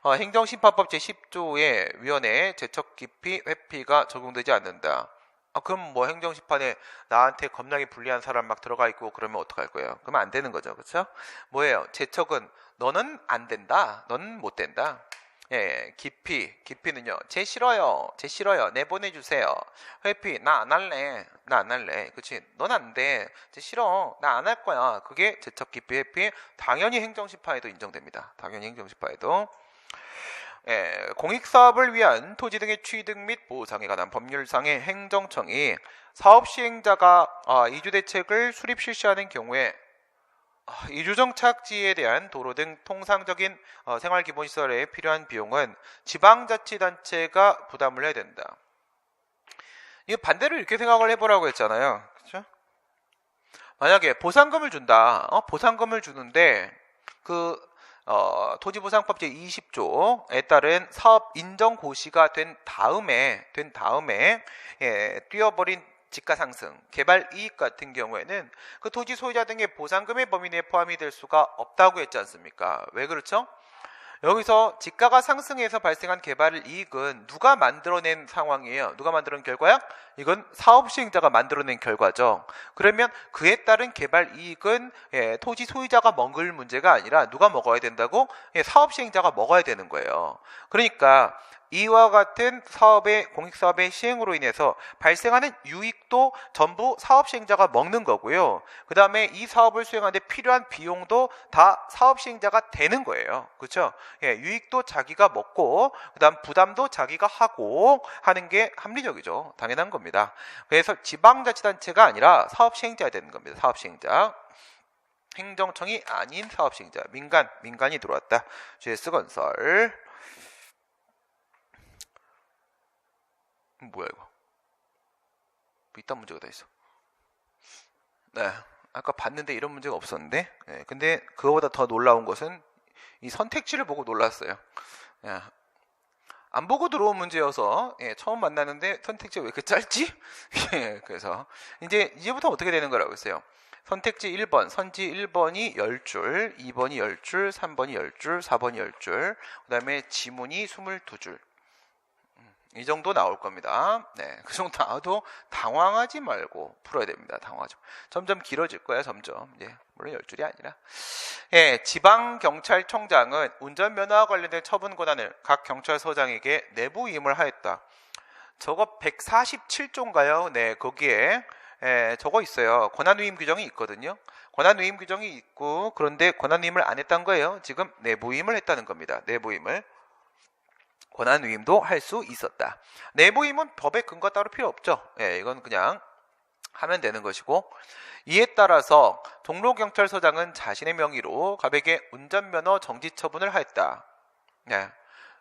행정심판법 제10조의 위원회에 재척 기피 회피가 적용되지 않는다. 그럼 뭐 행정심판에 나한테 겁나게 불리한 사람 막 들어가 있고 그러면 어떡할 거예요? 그러면 안 되는 거죠. 그렇죠? 뭐예요? 재척은 너는 안 된다. 너는 못 된다. 기피는요. 쟤 싫어요. 내보내주세요. 회피, 나 안 할래. 그치? 넌 안 돼. 쟤 싫어. 나 안 할 거야. 그게 재척, 기피, 회피. 당연히 행정심판에도 인정됩니다. 공익사업을 위한 토지 등의 취득 및 보상에 관한 법률상의 행정청이 사업 시행자가 이주대책을 수립 실시하는 경우에 이주정착지에 대한 도로 등 통상적인 생활기본시설에 필요한 비용은 지방자치단체가 부담을 해야 된다. 이 반대로 이렇게 생각을 해보라고 했잖아요. 그렇죠? 만약에 보상금을 준다. 보상금을 주는데 토지보상법 제20조에 따른 사업 인정 고시가 된 다음에 뛰어버린 지가 상승, 개발 이익 같은 경우에는 그 토지 소유자 등의 보상금의 범위 내에 포함이 될 수가 없다고 했지 않습니까? 왜 그렇죠? 여기서 지가가 상승해서 발생한 개발 이익은 누가 만들어낸 상황이에요? 누가 만들어낸 결과야? 이건 사업 시행자가 만들어낸 결과죠. 그러면 그에 따른 개발 이익은 토지 소유자가 먹을 문제가 아니라 누가 먹어야 된다고? 사업 시행자가 먹어야 되는 거예요. 그러니까 이와 같은 공익사업의 시행으로 인해서 발생하는 유익도 전부 사업 시행자가 먹는 거고요. 그 다음에 이 사업을 수행하는 데 필요한 비용도 다 사업 시행자가 되는 거예요. 그렇죠? 유익도 자기가 먹고 그 다음 부담도 자기가 하고 하는 게 합리적이죠. 당연한 겁니다. 그래서 지방자치단체가 아니라 사업 시행자가 되는 겁니다. 사업 시행자. 행정청이 아닌 사업 시행자. 민간이 들어왔다. GS건설. 뭐야 이거? 이딴 문제가 다 있어. 네, 아까 봤는데 이런 문제가 없었는데, 근데 그거보다 더 놀라운 것은 이 선택지를 보고 놀랐어요. 안 보고 들어온 문제여서 처음 만나는데 선택지가 왜 이렇게 짧지? 그래서 이제부터 어떻게 되는 거라고 했어요. 선택지 1번, 선지 1번이 10줄, 2번이 10줄, 3번이 10줄, 4번이 10줄, 그 다음에 지문이 22줄. 이 정도 나올 겁니다. 그 정도 나와도 당황하지 말고 풀어야 됩니다. 당황하지 말고. 점점 길어질 거예요. 점점. 물론 10줄이 아니라. 지방경찰청장은 운전면허와 관련된 처분 권한을 각 경찰서장에게 내부 위임을 하였다. 저거 147조인가요? 네, 거기에 저거 있어요. 권한위임 규정이 있거든요. 권한위임 규정이 있고, 그런데 권한위임을 안 했다는 거예요. 지금 내부위임을 했다는 겁니다. 내부위임을. 권한위임도 할 수 있었다. 내부임은 법에 근거 따로 필요 없죠. 이건 그냥 하면 되는 것이고, 이에 따라서 종로경찰서장은 자신의 명의로 갑에게 운전면허 정지 처분을 하였다.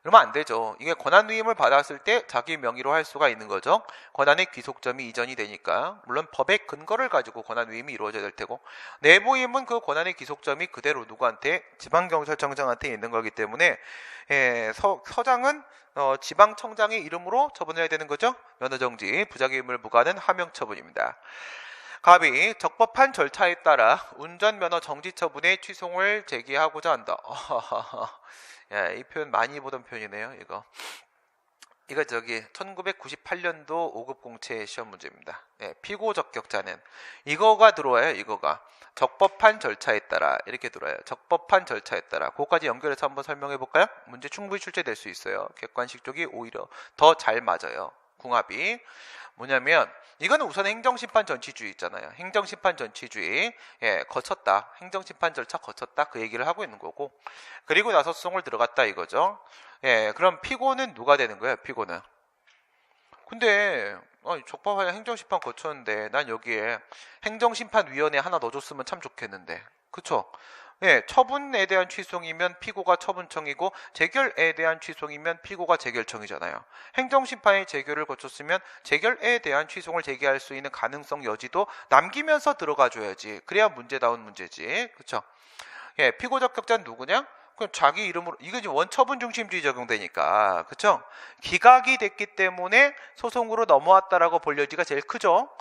그러면 안 되죠. 이게 권한위임을 받았을 때 자기 명의로 할 수가 있는 거죠. 권한의 귀속점이 이전이 되니까. 물론 법의 근거를 가지고 권한위임이 이루어져야 될 테고, 내부임은 그 권한의 귀속점이 그대로 누구한테? 지방경찰청장한테 있는 거기 때문에 서장은 지방청장의 이름으로 처분을 해야 되는 거죠. 면허정지, 부작위임을 부과하는 하명처분입니다. 갑이 적법한 절차에 따라 운전면허 정지 처분의 취소를 제기하고자 한다. 이 표현 많이 보던 표현이네요. 이거 1998년도 5급 공채 시험 문제입니다. 피고 적격자는 이거가 들어와요. 이거가 적법한 절차에 따라 이렇게 들어와요. 적법한 절차에 따라. 그거까지 연결해서 한번 설명해 볼까요? 문제 충분히 출제될 수 있어요. 객관식 쪽이 오히려 더 잘 맞아요. 궁합이 뭐냐면, 이거는 우선 행정심판 전치주의 있잖아요. 행정심판 전치주의 거쳤다. 행정심판 절차 거쳤다. 그 얘기를 하고 있는 거고, 그리고 나서 소송을 들어갔다 이거죠. 그럼 피고는 누가 되는 거예요? 피고는. 근데 적법하게 행정심판 거쳤는데 난 여기에 행정심판위원회 하나 넣어줬으면 참 좋겠는데, 그쵸? 처분에 대한 취소이면 피고가 처분청이고, 재결에 대한 취소이면 피고가 재결청이잖아요. 행정심판의 재결을 거쳤으면 재결에 대한 취소를 제기할 수 있는 가능성 여지도 남기면서 들어가줘야지. 그래야 문제다운 문제지. 그쵸? 피고 적격자는 누구냐? 그럼 자기 이름으로, 이거 지금 원처분 중심주의 적용되니까, 그쵸? 기각이 됐기 때문에 소송으로 넘어왔다라고 볼 여지가 제일 크죠?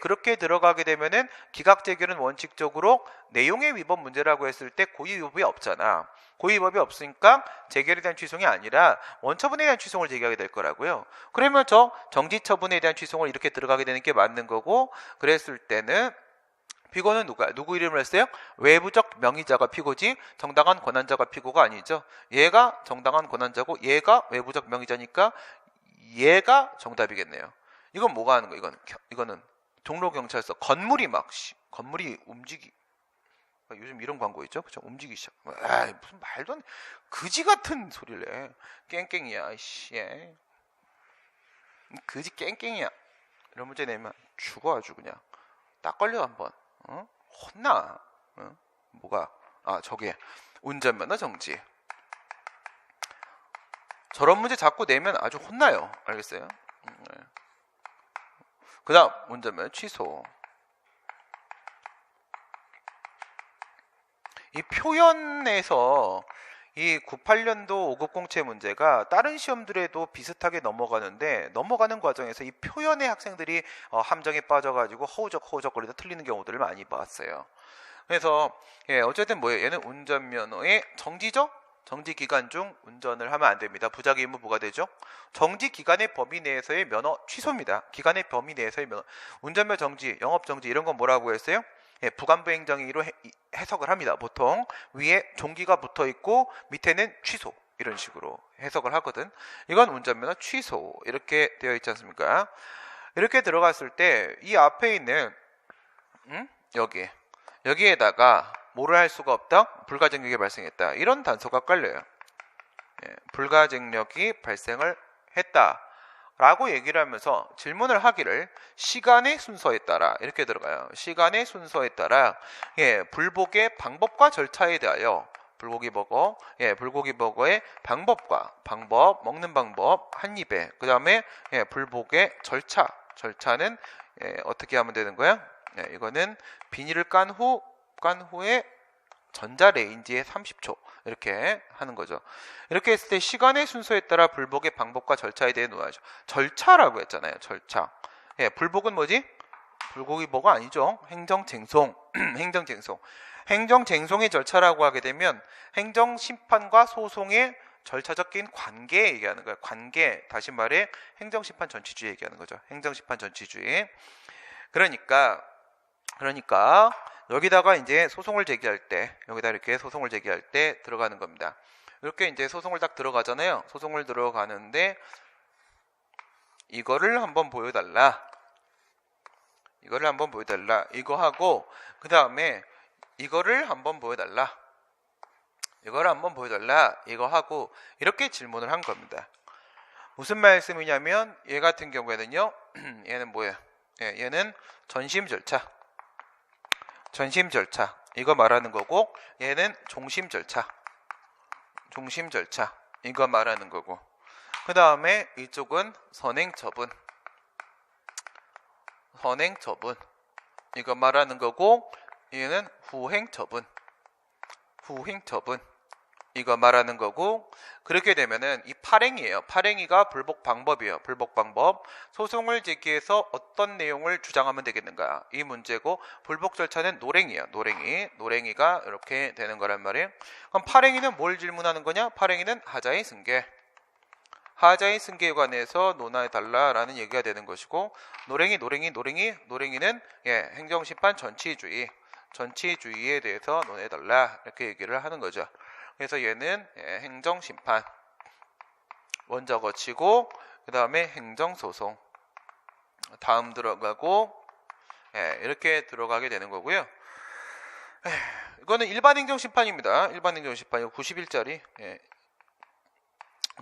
그렇게 들어가게 되면은 기각 재결은 원칙적으로 내용의 위법 문제라고 했을 때 고의 위법이 없잖아. 고의 위법이 없으니까 재결에 대한 취소이 아니라 원처분에 대한 취소를 제기하게 될 거라고요. 그러면 저 정지 처분에 대한 취소를 이렇게 들어가게 되는 게 맞는 거고, 그랬을 때는 피고는 누구 이름을 했어요? 외부적 명의자가 피고지 정당한 권한자가 피고가 아니죠. 얘가 정당한 권한자고 얘가 외부적 명의자니까 얘가 정답이겠네요. 이건 뭐가 하는 거예요? 이거는 종로경찰서 건물이 요즘 이런 광고 있죠? 그쵸? 움직이기 시작. 무슨 말도 안 돼. 그지 같은 소리를 해. 깽깽이야. 그지 깽깽이야. 이런 문제 내면 죽어 아주 그냥. 딱 걸려 한번. 혼나. 뭐가? 저게 운전면허 정지. 저런 문제 자꾸 내면 아주 혼나요. 알겠어요? 그 다음 운전면허 취소. 이 표현에서 이 98년도 5급 공채 문제가 다른 시험들에도 비슷하게 넘어가는데 넘어가는 과정에서 이 표현의 학생들이 함정에 빠져가지고 허우적거리다 틀리는 경우들을 많이 봤어요. 그래서 어쨌든 뭐예요? 얘는 운전면허의 정지죠? 정지 기간 중 운전을 하면 안 됩니다. 부작위 의무 부과되죠. 정지 기간의 범위 내에서의 면허 취소입니다. 기간의 범위 내에서의 면허, 운전면허 정지, 영업 정지 이런 건 뭐라고 했어요? 부관부 행정행위로 해석을 합니다. 보통 위에 종기가 붙어 있고 밑에는 취소 이런 식으로 해석을 하거든. 이건 운전면허 취소 이렇게 되어 있지 않습니까? 이렇게 들어갔을 때 이 앞에 있는 여기에다가 뭐를 할 수가 없다? 불가증력이 발생했다. 이런 단서가 깔려요. 불가증력이 발생을 했다 라고 얘기를 하면서 질문을 하기를 시간의 순서에 따라 이렇게 들어가요. 시간의 순서에 따라 불복의 방법과 절차에 대하여 불고기 버거의 방법, 먹는 방법 한 입에, 그 다음에 불복의 절차는 어떻게 하면 되는 거야? 이거는 비닐을 깐 후에 전자레인지에 30초 이렇게 하는 거죠. 이렇게 했을 때 시간의 순서에 따라 불복의 방법과 절차에 대해 놓아야죠. 절차라고 했잖아요. 절차. 불복은 뭐지? 불고기 버거 아니죠. 행정쟁송. 행정쟁송의 절차라고 하게 되면 행정심판과 소송의 절차적인 관계 얘기하는 거예요. 관계, 다시 말해 행정심판 전치주의 얘기하는 거죠. 행정심판 전치주의. 그러니까 여기다가 이제 소송을 제기할 때, 여기다 이렇게 소송을 제기할 때 들어가는 겁니다. 이렇게 이제 소송을 딱 들어가잖아요. 소송을 들어가는데 이거를 한번 보여달라. 이거 하고 그 다음에 이거를 한번 보여달라. 이거 하고 이렇게 질문을 한 겁니다. 무슨 말씀이냐면 얘 같은 경우에는요. 얘는 뭐예요? 얘는 전심 절차 이거 말하는 거고, 얘는 종심 절차 이거 말하는 거고, 그 다음에 이쪽은 선행 처분 이거 말하는 거고, 얘는 후행 처분 이거 말하는 거고. 그렇게 되면은 이 팔행이에요. 팔행이가 불복 방법이에요. 불복 방법. 소송을 제기해서 어떤 내용을 주장하면 되겠는가? 이 문제고, 불복 절차는 노랭이에요. 노랭이가 이렇게 되는 거란 말이에요. 그럼 팔행이는 뭘 질문하는 거냐? 팔행이는 하자의 승계에 관해서 논하해 달라라는 얘기가 되는 것이고, 노랭이는 행정심판 전치주의에 대해서 논해 달라 이렇게 얘기를 하는 거죠. 그래서 얘는 행정심판 먼저 거치고 그 다음에 행정소송 다음 들어가고 이렇게 들어가게 되는 거고요. 이거는 일반 행정심판입니다. 일반 행정심판 이거 90일짜리.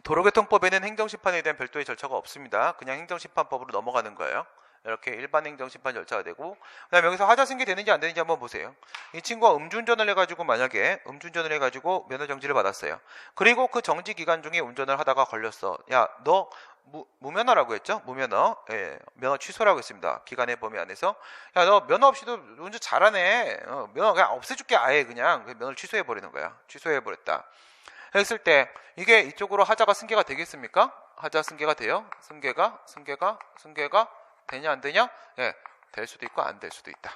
도로교통법에는 행정심판에 대한 별도의 절차가 없습니다. 그냥 행정심판법으로 넘어가는 거예요. 이렇게 일반 행정심판 절차가 되고, 그 다음에 여기서 하자승계 되는지 안 되는지 한번 보세요. 이 친구가 음주운전을 해가지고 만약에 면허정지를 받았어요. 그리고 그 정지 기간 중에 운전을 하다가 걸렸어. 야, 너 무면허라고 했죠? 무면허. 면허 취소라고 했습니다. 기간의 범위 안에서. 야, 너 면허 없이도 운전 잘하네. 면허 그냥 없애줄게. 아예 그냥 면허를 취소해버리는 거야. 취소해버렸다 했을 때 이게 이쪽으로 하자가 승계가 되겠습니까? 하자 승계가 돼요? 승계가 되냐 안 되냐? 될 수도 있고 안 될 수도 있다.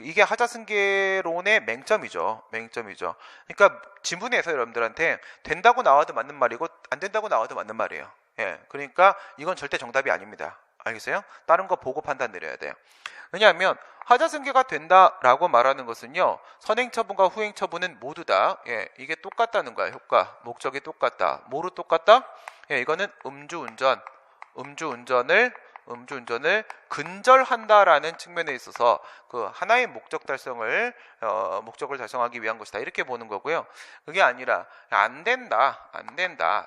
이게 하자 승계론의 맹점이죠. 그러니까 지문에서 여러분들한테 된다고 나와도 맞는 말이고 안 된다고 나와도 맞는 말이에요. 그러니까 이건 절대 정답이 아닙니다. 알겠어요? 다른 거 보고 판단 내려야 돼요. 왜냐하면 하자 승계가 된다라고 말하는 것은요, 선행 처분과 후행 처분은 모두 다 이게 똑같다는 거야. 효과, 목적이 똑같다. 뭐로 똑같다? 이거는 음주운전을 근절한다라는 측면에 있어서 그 하나의 목적을 달성하기 위한 것이다 이렇게 보는 거고요. 그게 아니라 안 된다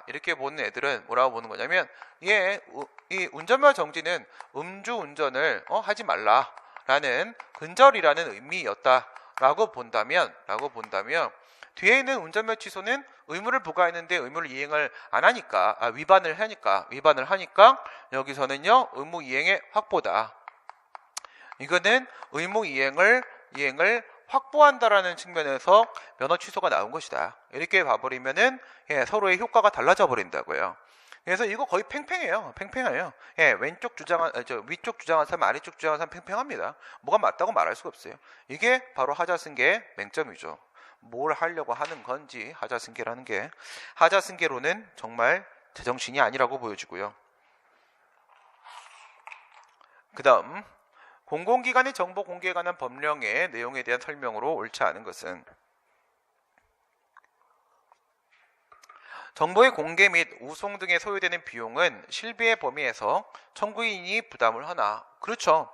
이렇게 보는 애들은 뭐라고 보는 거냐면 이 운전면허 정지는 음주운전을 하지 말라라는 근절이라는 의미였다라고 본다면 뒤에 있는 운전면허 취소는 의무를 부과했는데 의무를 이행을 안 하니까 위반을 하니까 여기서는요 의무 이행의 확보다. 이거는 의무 이행을 확보한다라는 측면에서 면허 취소가 나온 것이다. 이렇게 봐버리면은 서로의 효과가 달라져 버린다고요. 그래서 이거 거의 팽팽해요. 팽팽해요. 왼쪽 주장한 위쪽 주장한 사람, 아래쪽 주장한 사람 팽팽합니다. 뭐가 맞다고 말할 수가 없어요. 이게 바로 하자승계의 맹점이죠. 뭘 하려고 하는 건지 하자승계라는 게, 하자승계로는 정말 제정신이 아니라고 보여지고요. 그 다음, 공공기관의 정보 공개에 관한 법령의 내용에 대한 설명으로 옳지 않은 것은, 정보의 공개 및 우송 등에 소요되는 비용은 실비의 범위에서 청구인이 부담을 하나. 그렇죠.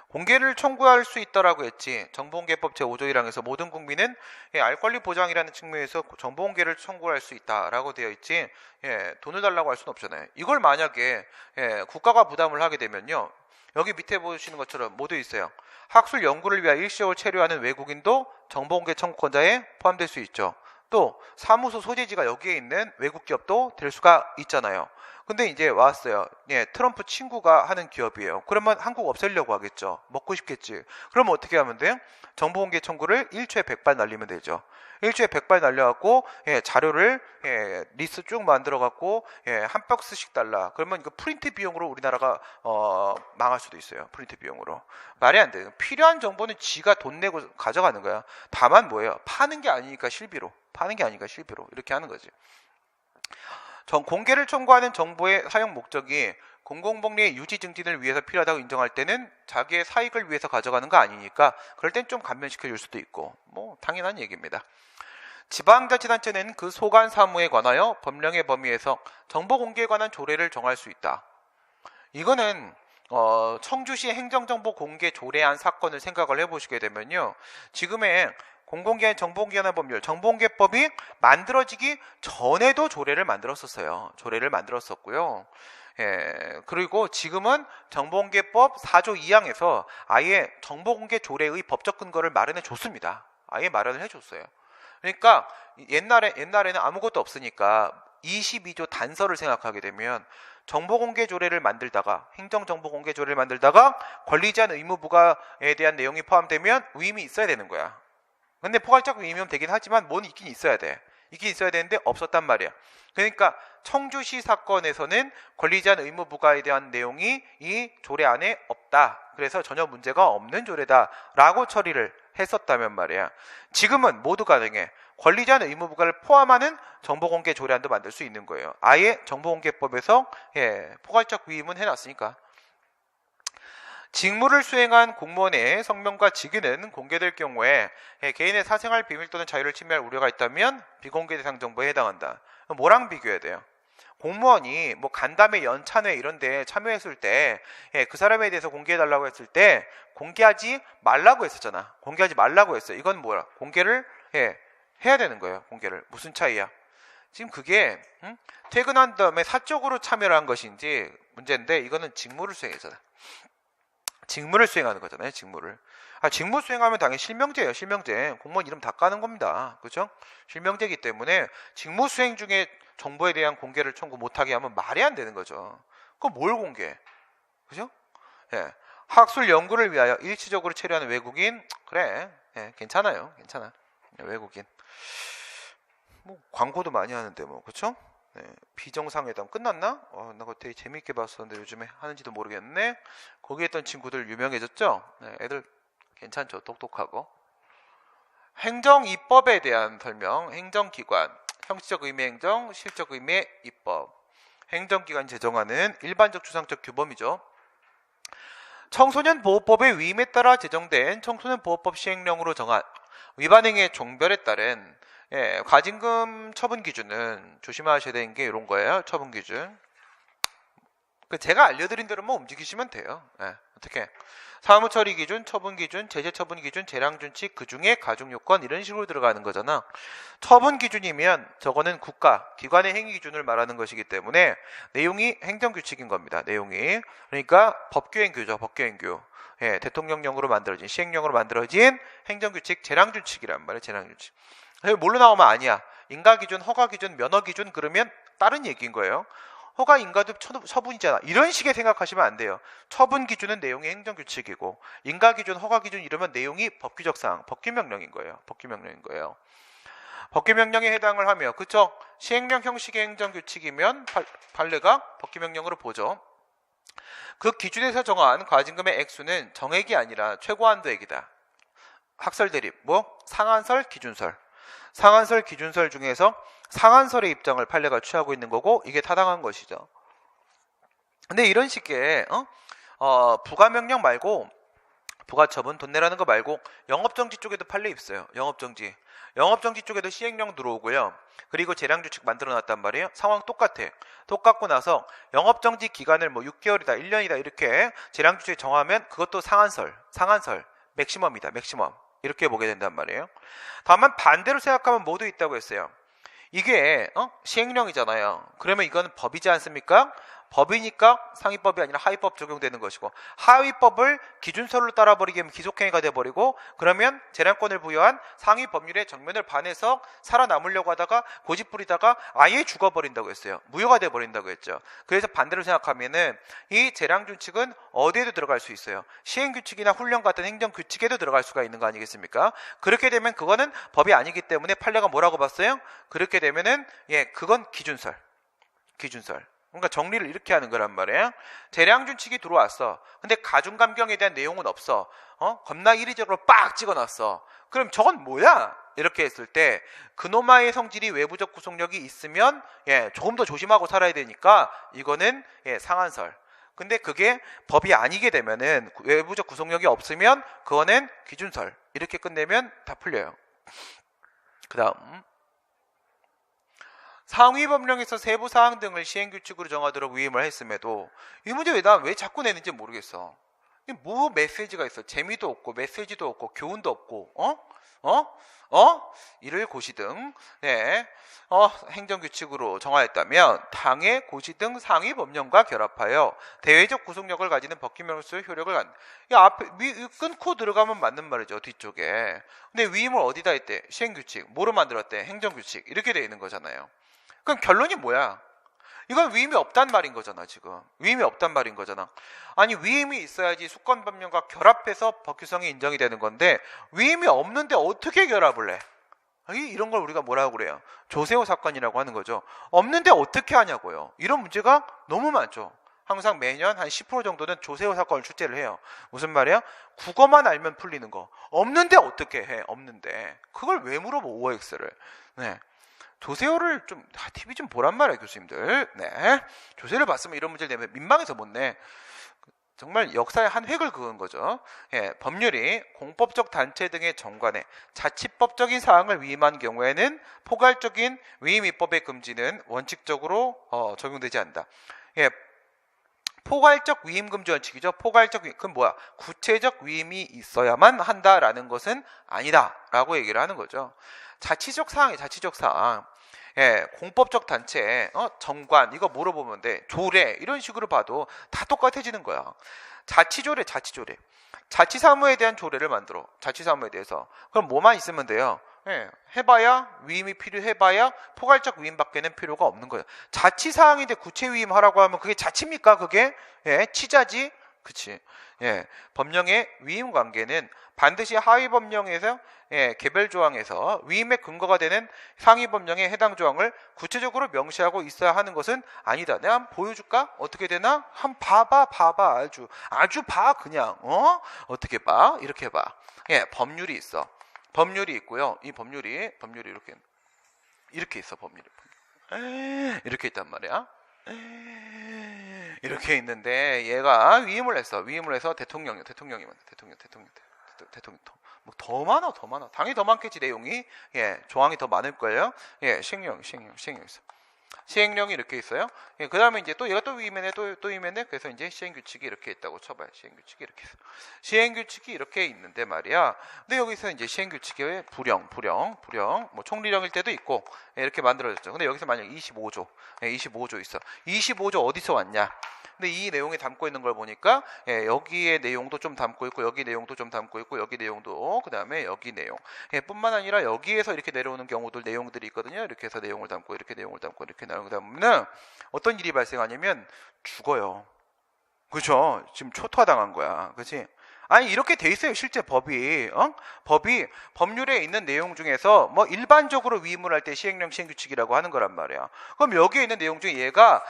공개를 청구할 수 있다라고 했지. 정보공개법 제5조 1항에서 모든 국민은 알 권리 보장이라는 측면에서 정보공개를 청구할 수 있다라고 되어 있지. 돈을 달라고 할 수는 없잖아요. 이걸 만약에 국가가 부담을 하게 되면요, 여기 밑에 보시는 것처럼 모두 있어요. 학술 연구를 위하여 일시적으로 체류하는 외국인도 정보공개 청구권자에 포함될 수 있죠. 또 사무소 소재지가 여기에 있는 외국 기업도 될 수가 있잖아요. 근데 이제 왔어요. 트럼프 친구가 하는 기업이에요. 그러면 한국 없애려고 하겠죠. 먹고 싶겠지. 그러면 어떻게 하면 돼요? 정보공개 청구를 1초에 100발 날리면 되죠. 1초에 100발 날려갖고 자료를 리스트 쭉 만들어갖고 한 박스씩 달라. 그러면 이거 프린트 비용으로 우리나라가 망할 수도 있어요. 프린트 비용으로. 말이 안 돼요. 필요한 정보는 지가 돈 내고 가져가는 거야. 다만 뭐예요? 파는 게 아니니까 실비로. 파는 게 아니니까 실비로. 이렇게 하는 거지. 공개를 청구하는 정보의 사용 목적이 공공복리의 유지 증진을 위해서 필요하다고 인정할 때는 자기의 사익을 위해서 가져가는 거 아니니까 그럴 땐 좀 감면시켜 줄 수도 있고, 뭐 당연한 얘기입니다. 지방자치단체는 그 소관 사무에 관하여 법령의 범위에서 정보 공개에 관한 조례를 정할 수 있다. 이거는 청주시 행정정보 공개 조례안 사건을 생각을 해보시게 되면요, 지금의 공공기관 정보공개관의 법률, 정보공개법이 만들어지기 전에도 조례를 만들었었어요. 조례를 만들었었고요. 그리고 지금은 정보공개법 4조 2항에서 아예 정보공개 조례의 법적 근거를 마련해 줬습니다. 아예 마련을 해줬어요. 그러니까 옛날에는 아무것도 없으니까 22조 단서를 생각하게 되면 정보공개 조례를 만들다가, 행정정보공개 조례를 만들다가 권리제한 의무부과에 대한 내용이 포함되면 위임이 있어야 되는 거야. 근데 포괄적 위임이면 되긴 하지만 뭔 있긴 있어야 돼. 있긴 있어야 되는데 없었단 말이야. 그러니까 청주시 사건에서는 권리제한 의무부과에 대한 내용이 이 조례 안에 없다. 그래서 전혀 문제가 없는 조례다라고 처리를 했었다면 말이야. 지금은 모두 가능해. 권리제한 의무부과를 포함하는 정보공개 조례안도 만들 수 있는 거예요. 아예 정보공개법에서 포괄적 위임은 해놨으니까. 직무를 수행한 공무원의 성명과 직위는 공개될 경우에 개인의 사생활 비밀 또는 자유를 침해할 우려가 있다면 비공개 대상 정보에 해당한다. 뭐랑 비교해야 돼요? 공무원이 뭐 간담회, 연찬회 이런 데 참여했을 때 그 사람에 대해서 공개해달라고 했을 때 공개하지 말라고 했었잖아. 공개하지 말라고 했어요. 이건 뭐야? 공개를 해야 되는 거예요. 공개를. 무슨 차이야? 지금 그게 퇴근한 다음에 사적으로 참여를 한 것인지 문제인데, 이거는 직무를 수행했잖아. 직무를 수행하는 거잖아요. 직무 수행하면 당연히 실명제예요. 실명제. 공무원 이름 다 까는 겁니다. 그렇죠? 실명제이기 때문에 직무 수행 중에 정보에 대한 공개를 청구 못하게 하면 말이 안 되는 거죠. 그럼 뭘 공개? 그죠? 학술 연구를 위하여 일시적으로 체류하는 외국인, 그래. 괜찮아요. 괜찮아. 외국인. 뭐 광고도 많이 하는데 뭐, 그렇죠? 비정상회담 끝났나? 나 그거 되게 재밌게 봤었는데 요즘에 하는지도 모르겠네. 거기 했던 친구들 유명해졌죠? 애들 괜찮죠? 똑똑하고. 행정입법에 대한 설명. 행정기관, 형식적 의미의 행정, 실적 의미의 입법. 행정기관이 제정하는 일반적 추상적 규범이죠. 청소년보호법의 위임에 따라 제정된 청소년보호법 시행령으로 정한 위반행위의 종별에 따른 과징금 처분 기준은 조심하셔야 되는 게 이런 거예요. 처분 기준. 제가 알려드린 대로만 움직이시면 돼요. 어떻게? 사무처리 기준, 처분 기준, 제재 처분 기준, 재량 준칙, 그 중에 가중 요건 이런 식으로 들어가는 거잖아. 처분 기준이면 저거는 국가, 기관의 행위 기준을 말하는 것이기 때문에 내용이 행정규칙인 겁니다. 내용이. 그러니까 법규행규죠. 법규행규. 대통령령으로 만들어진, 시행령으로 만들어진 행정규칙, 재량 준칙이란 말이에요. 재량 준칙. 뭘로 나오면 아니야. 인가기준, 허가기준, 면허기준 그러면 다른 얘기인 거예요. 허가 인가도 처분이잖아. 이런 식의 생각하시면 안 돼요. 처분 기준은 내용의 행정규칙이고 인가 기준, 허가 기준 이러면 내용이 법규적 사항, 법규명령인 거예요. 법규명령인 거예요. 법규명령에 해당을 하며 그쵸? 시행령 형식의 행정규칙이면 판례가 법규명령으로 보죠. 그 기준에서 정한 과징금의 액수는 정액이 아니라 최고한도액이다. 학설 대립, 상한설, 기준설. 상한설, 기준설 중에서 상한설의 입장을 판례가 취하고 있는 거고 이게 타당한 것이죠. 근데 이런 식의 부가명령 말고 부가처분, 돈 내라는 거 말고 영업정지 쪽에도 판례 있어요. 영업정지 쪽에도 시행령 들어오고요. 그리고 재량규칙 만들어놨단 말이에요. 상황 똑같아. 똑같고 나서 영업정지 기간을 6개월이다, 1년이다 이렇게 재량규칙 정하면 그것도 상한설, 맥시멈이다, 맥시멈 이렇게 보게 된단 말이에요. 다만 반대로 생각하면 뭐도 있다고 했어요. 이게 시행령이잖아요. 그러면 이거는 법이지 않습니까? 법이니까 상위법이 아니라 하위법 적용되는 것이고 하위법을 기준설로 따라버리게 하면 기속행위가 돼버리고 그러면 재량권을 부여한 상위 법률의 정면을 반해서 살아남으려고 하다가 고집부리다가 아예 죽어버린다고 했어요. 무효가 돼버린다고 했죠. 그래서 반대로 생각하면은 이 재량규칙은 어디에도 들어갈 수 있어요. 시행규칙이나 훈령 같은 행정규칙에도 들어갈 수가 있는 거 아니겠습니까? 그렇게 되면 그거는 법이 아니기 때문에 판례가 뭐라고 봤어요? 그렇게 되면은 그건 기준설. 그러니까 정리를 이렇게 하는 거란 말이에요. 재량규칙이 들어왔어. 근데 가중감경에 대한 내용은 없어. 겁나 이리저리로 빡 찍어놨어. 그럼 저건 뭐야? 이렇게 했을 때 그놈아의 성질이 외부적 구속력이 있으면 조금 더 조심하고 살아야 되니까 이거는 상한설. 근데 그게 법이 아니게 되면은 외부적 구속력이 없으면 그거는 기준설. 이렇게 끝내면 다 풀려요. 그 다음 상위법령에서 세부사항 등을 시행규칙으로 정하도록 위임을 했음에도 이 문제 왜 자꾸 내는지 모르겠어. 뭐 메시지가 있어. 재미도 없고 메시지도 없고 교훈도 없고 이를 고시 등 행정규칙으로 정하였다면 당의 고시 등 상위법령과 결합하여 대외적 구속력을 가지는 법규명령의 효력을 갖는 앞에 끊고 들어가면 맞는 말이죠. 뒤쪽에. 근데 위임을 어디다 했대? 시행규칙. 뭐로 만들었대? 행정규칙. 이렇게 돼 있는 거잖아요. 그럼 결론이 뭐야? 이건 위임이 없단 말인 거잖아. 지금 위임이 없단 말인 거잖아. 아니 위임이 있어야지 수권법령과 결합해서 법규성이 인정이 되는 건데 위임이 없는데 어떻게 결합을 해? 이런 걸 우리가 뭐라고 그래요? 조세호 사건이라고 하는 거죠. 없는데 어떻게 하냐고요. 이런 문제가 너무 많죠. 항상 매년 한 10% 정도는 조세호 사건을 출제를 해요. 무슨 말이야? 국어만 알면 풀리는 거. 없는데 어떻게 해? 없는데 그걸 왜 물어봐? OX를. 조세호를 좀 TV 좀 보란 말이에요, 교수님들. 조세호를 봤으면 이런 문제를 내면 민망해서 못 내. 정말 역사의 한 획을 그은 거죠. 법률이 공법적 단체 등의 정관에 자치법적인 사항을 위임한 경우에는 포괄적인 위임 입법의 금지는 원칙적으로 적용되지 않는다. 포괄적 위임 금지 원칙이죠. 포괄적 위임, 그건 뭐야? 구체적 위임이 있어야만 한다라는 것은 아니다라고 얘기를 하는 거죠. 자치적 사항이에요. 자치적 사항. 공법적 단체, 정관 이거 물어보면 돼. 조례 이런 식으로 봐도 다 똑같아지는 거야. 자치조례. 자치사무에 대한 조례를 만들어. 자치사무에 대해서. 그럼 뭐만 있으면 돼요? 해봐야 위임이 필요해봐야 포괄적 위임밖에는 필요가 없는 거예요. 자치사항인데 구체 위임하라고 하면 그게 자치입니까? 그게 치자지. 그치? 법령의 위임 관계는 반드시 하위 법령에서 개별 조항에서 위임의 근거가 되는 상위 법령의 해당 조항을 구체적으로 명시하고 있어야 하는 것은 아니다. 내가 한번 보여줄까? 어떻게 되나? 한번 봐봐. 아주 봐 그냥. 어떻게 봐? 이렇게 봐. 법률이 있어. 법률이 있고요. 이 법률이 이렇게 있어. 법률이 이렇게 있단 말이야. 이렇게 있는데 얘가 위임을 해서 대통령이면 대통령 뭐 더 많아. 당연히 더 많겠지 내용이. 조항이 더 많을 거예요. 시행령 있어. 시행령이 이렇게 있어요. 그 다음에 이제 또 얘가 또 위임해 또 위임해. 그래서 이제 시행규칙이 이렇게 있다고 쳐봐요. 시행규칙이 이렇게 있어. 시행규칙이 이렇게 있는데 말이야. 근데 여기서 이제 시행규칙의 불령, 뭐 총리령일 때도 있고 이렇게 만들어졌죠. 근데 여기서 만약 25조 있어. 25조 어디서 왔냐? 근데 이 내용이 담고 있는 걸 보니까 여기에 내용도 좀 담고 있고 여기 내용도 좀 담고 있고 여기 내용도 그 다음에 여기 내용 뿐만 아니라 여기에서 이렇게 내려오는 경우들 내용들이 있거든요. 이렇게 해서 내용을 담고 이렇게 내용을 담고 이렇게 나오다 보면 어떤 일이 발생하냐면 죽어요. 그죠? 지금 초토화당한 거야. 그치? 아니 이렇게 돼 있어요 실제 법이. 법이 법률에 있는 내용 중에서 뭐 일반적으로 위임을 할 때 시행령 시행규칙이라고 하는 거란 말이야. 그럼 여기에 있는 내용 중에 얘가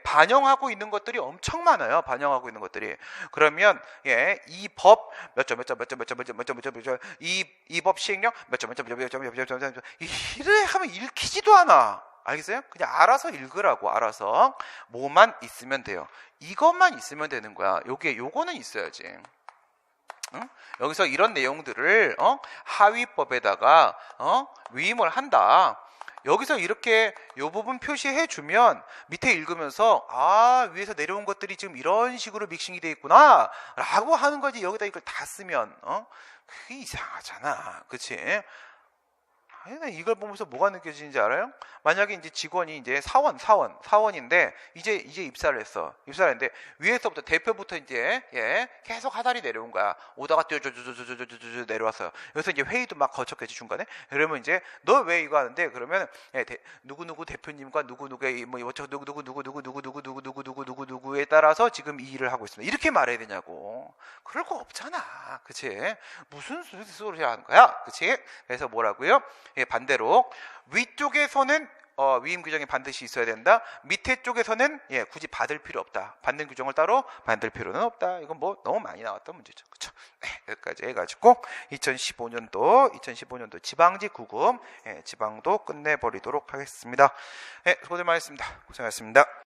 반영하고 있는 것들이 엄청 많아요. 반영하고 있는 것들이. 그러면 이 법 몇 점 이 법 시행령 몇 점 이래 하면 읽히지도 않아. 알겠어요? 그냥 알아서 읽으라고. 알아서 뭐만 있으면 돼요. 이것만 있으면 되는 거야. 요거는 있어야지. 응? 여기서 이런 내용들을 하위법에다가 위임을 한다. 여기서 이렇게 요 부분 표시해 주면 밑에 읽으면서 위에서 내려온 것들이 지금 이런 식으로 믹싱이 돼 있구나 라고 하는 거지. 여기다 이걸 다 쓰면 그게 이상하잖아. 그치? 아니, 이걸 보면서 뭐가 느껴지는지 알아요? 만약에 이제 직원이 이제 사원인데 이제 입사를 했어. 입사를 했는데 위에서부터 대표부터 이제 계속 하달이 내려온 거야. 오다가 쭈쭈쭈쭈쭈쭈쭈 내려왔어요. 여기서 이제 회의도 막 거쳤겠지 중간에. 그러면 이제 너 왜 이거 하는데? 그러면 누구누구 대표님과 누구누구의 뭐 누구누구에 따라서 지금 이 일을 하고 있습니다. 이렇게 말해야 되냐고. 그럴 거 없잖아. 그치? 무슨 소리 하는 거야? 그치? 그래서 뭐라고요? 반대로 위쪽에서는 위임 규정이 반드시 있어야 된다. 밑에 쪽에서는 굳이 받을 필요 없다. 받는 규정을 따로 만들 필요는 없다. 이건 뭐 너무 많이 나왔던 문제죠. 그렇죠? 여기까지 해가지고 2015년도 지방지 구금 지방도 끝내버리도록 하겠습니다. 수고들 많으셨습니다. 고생하셨습니다.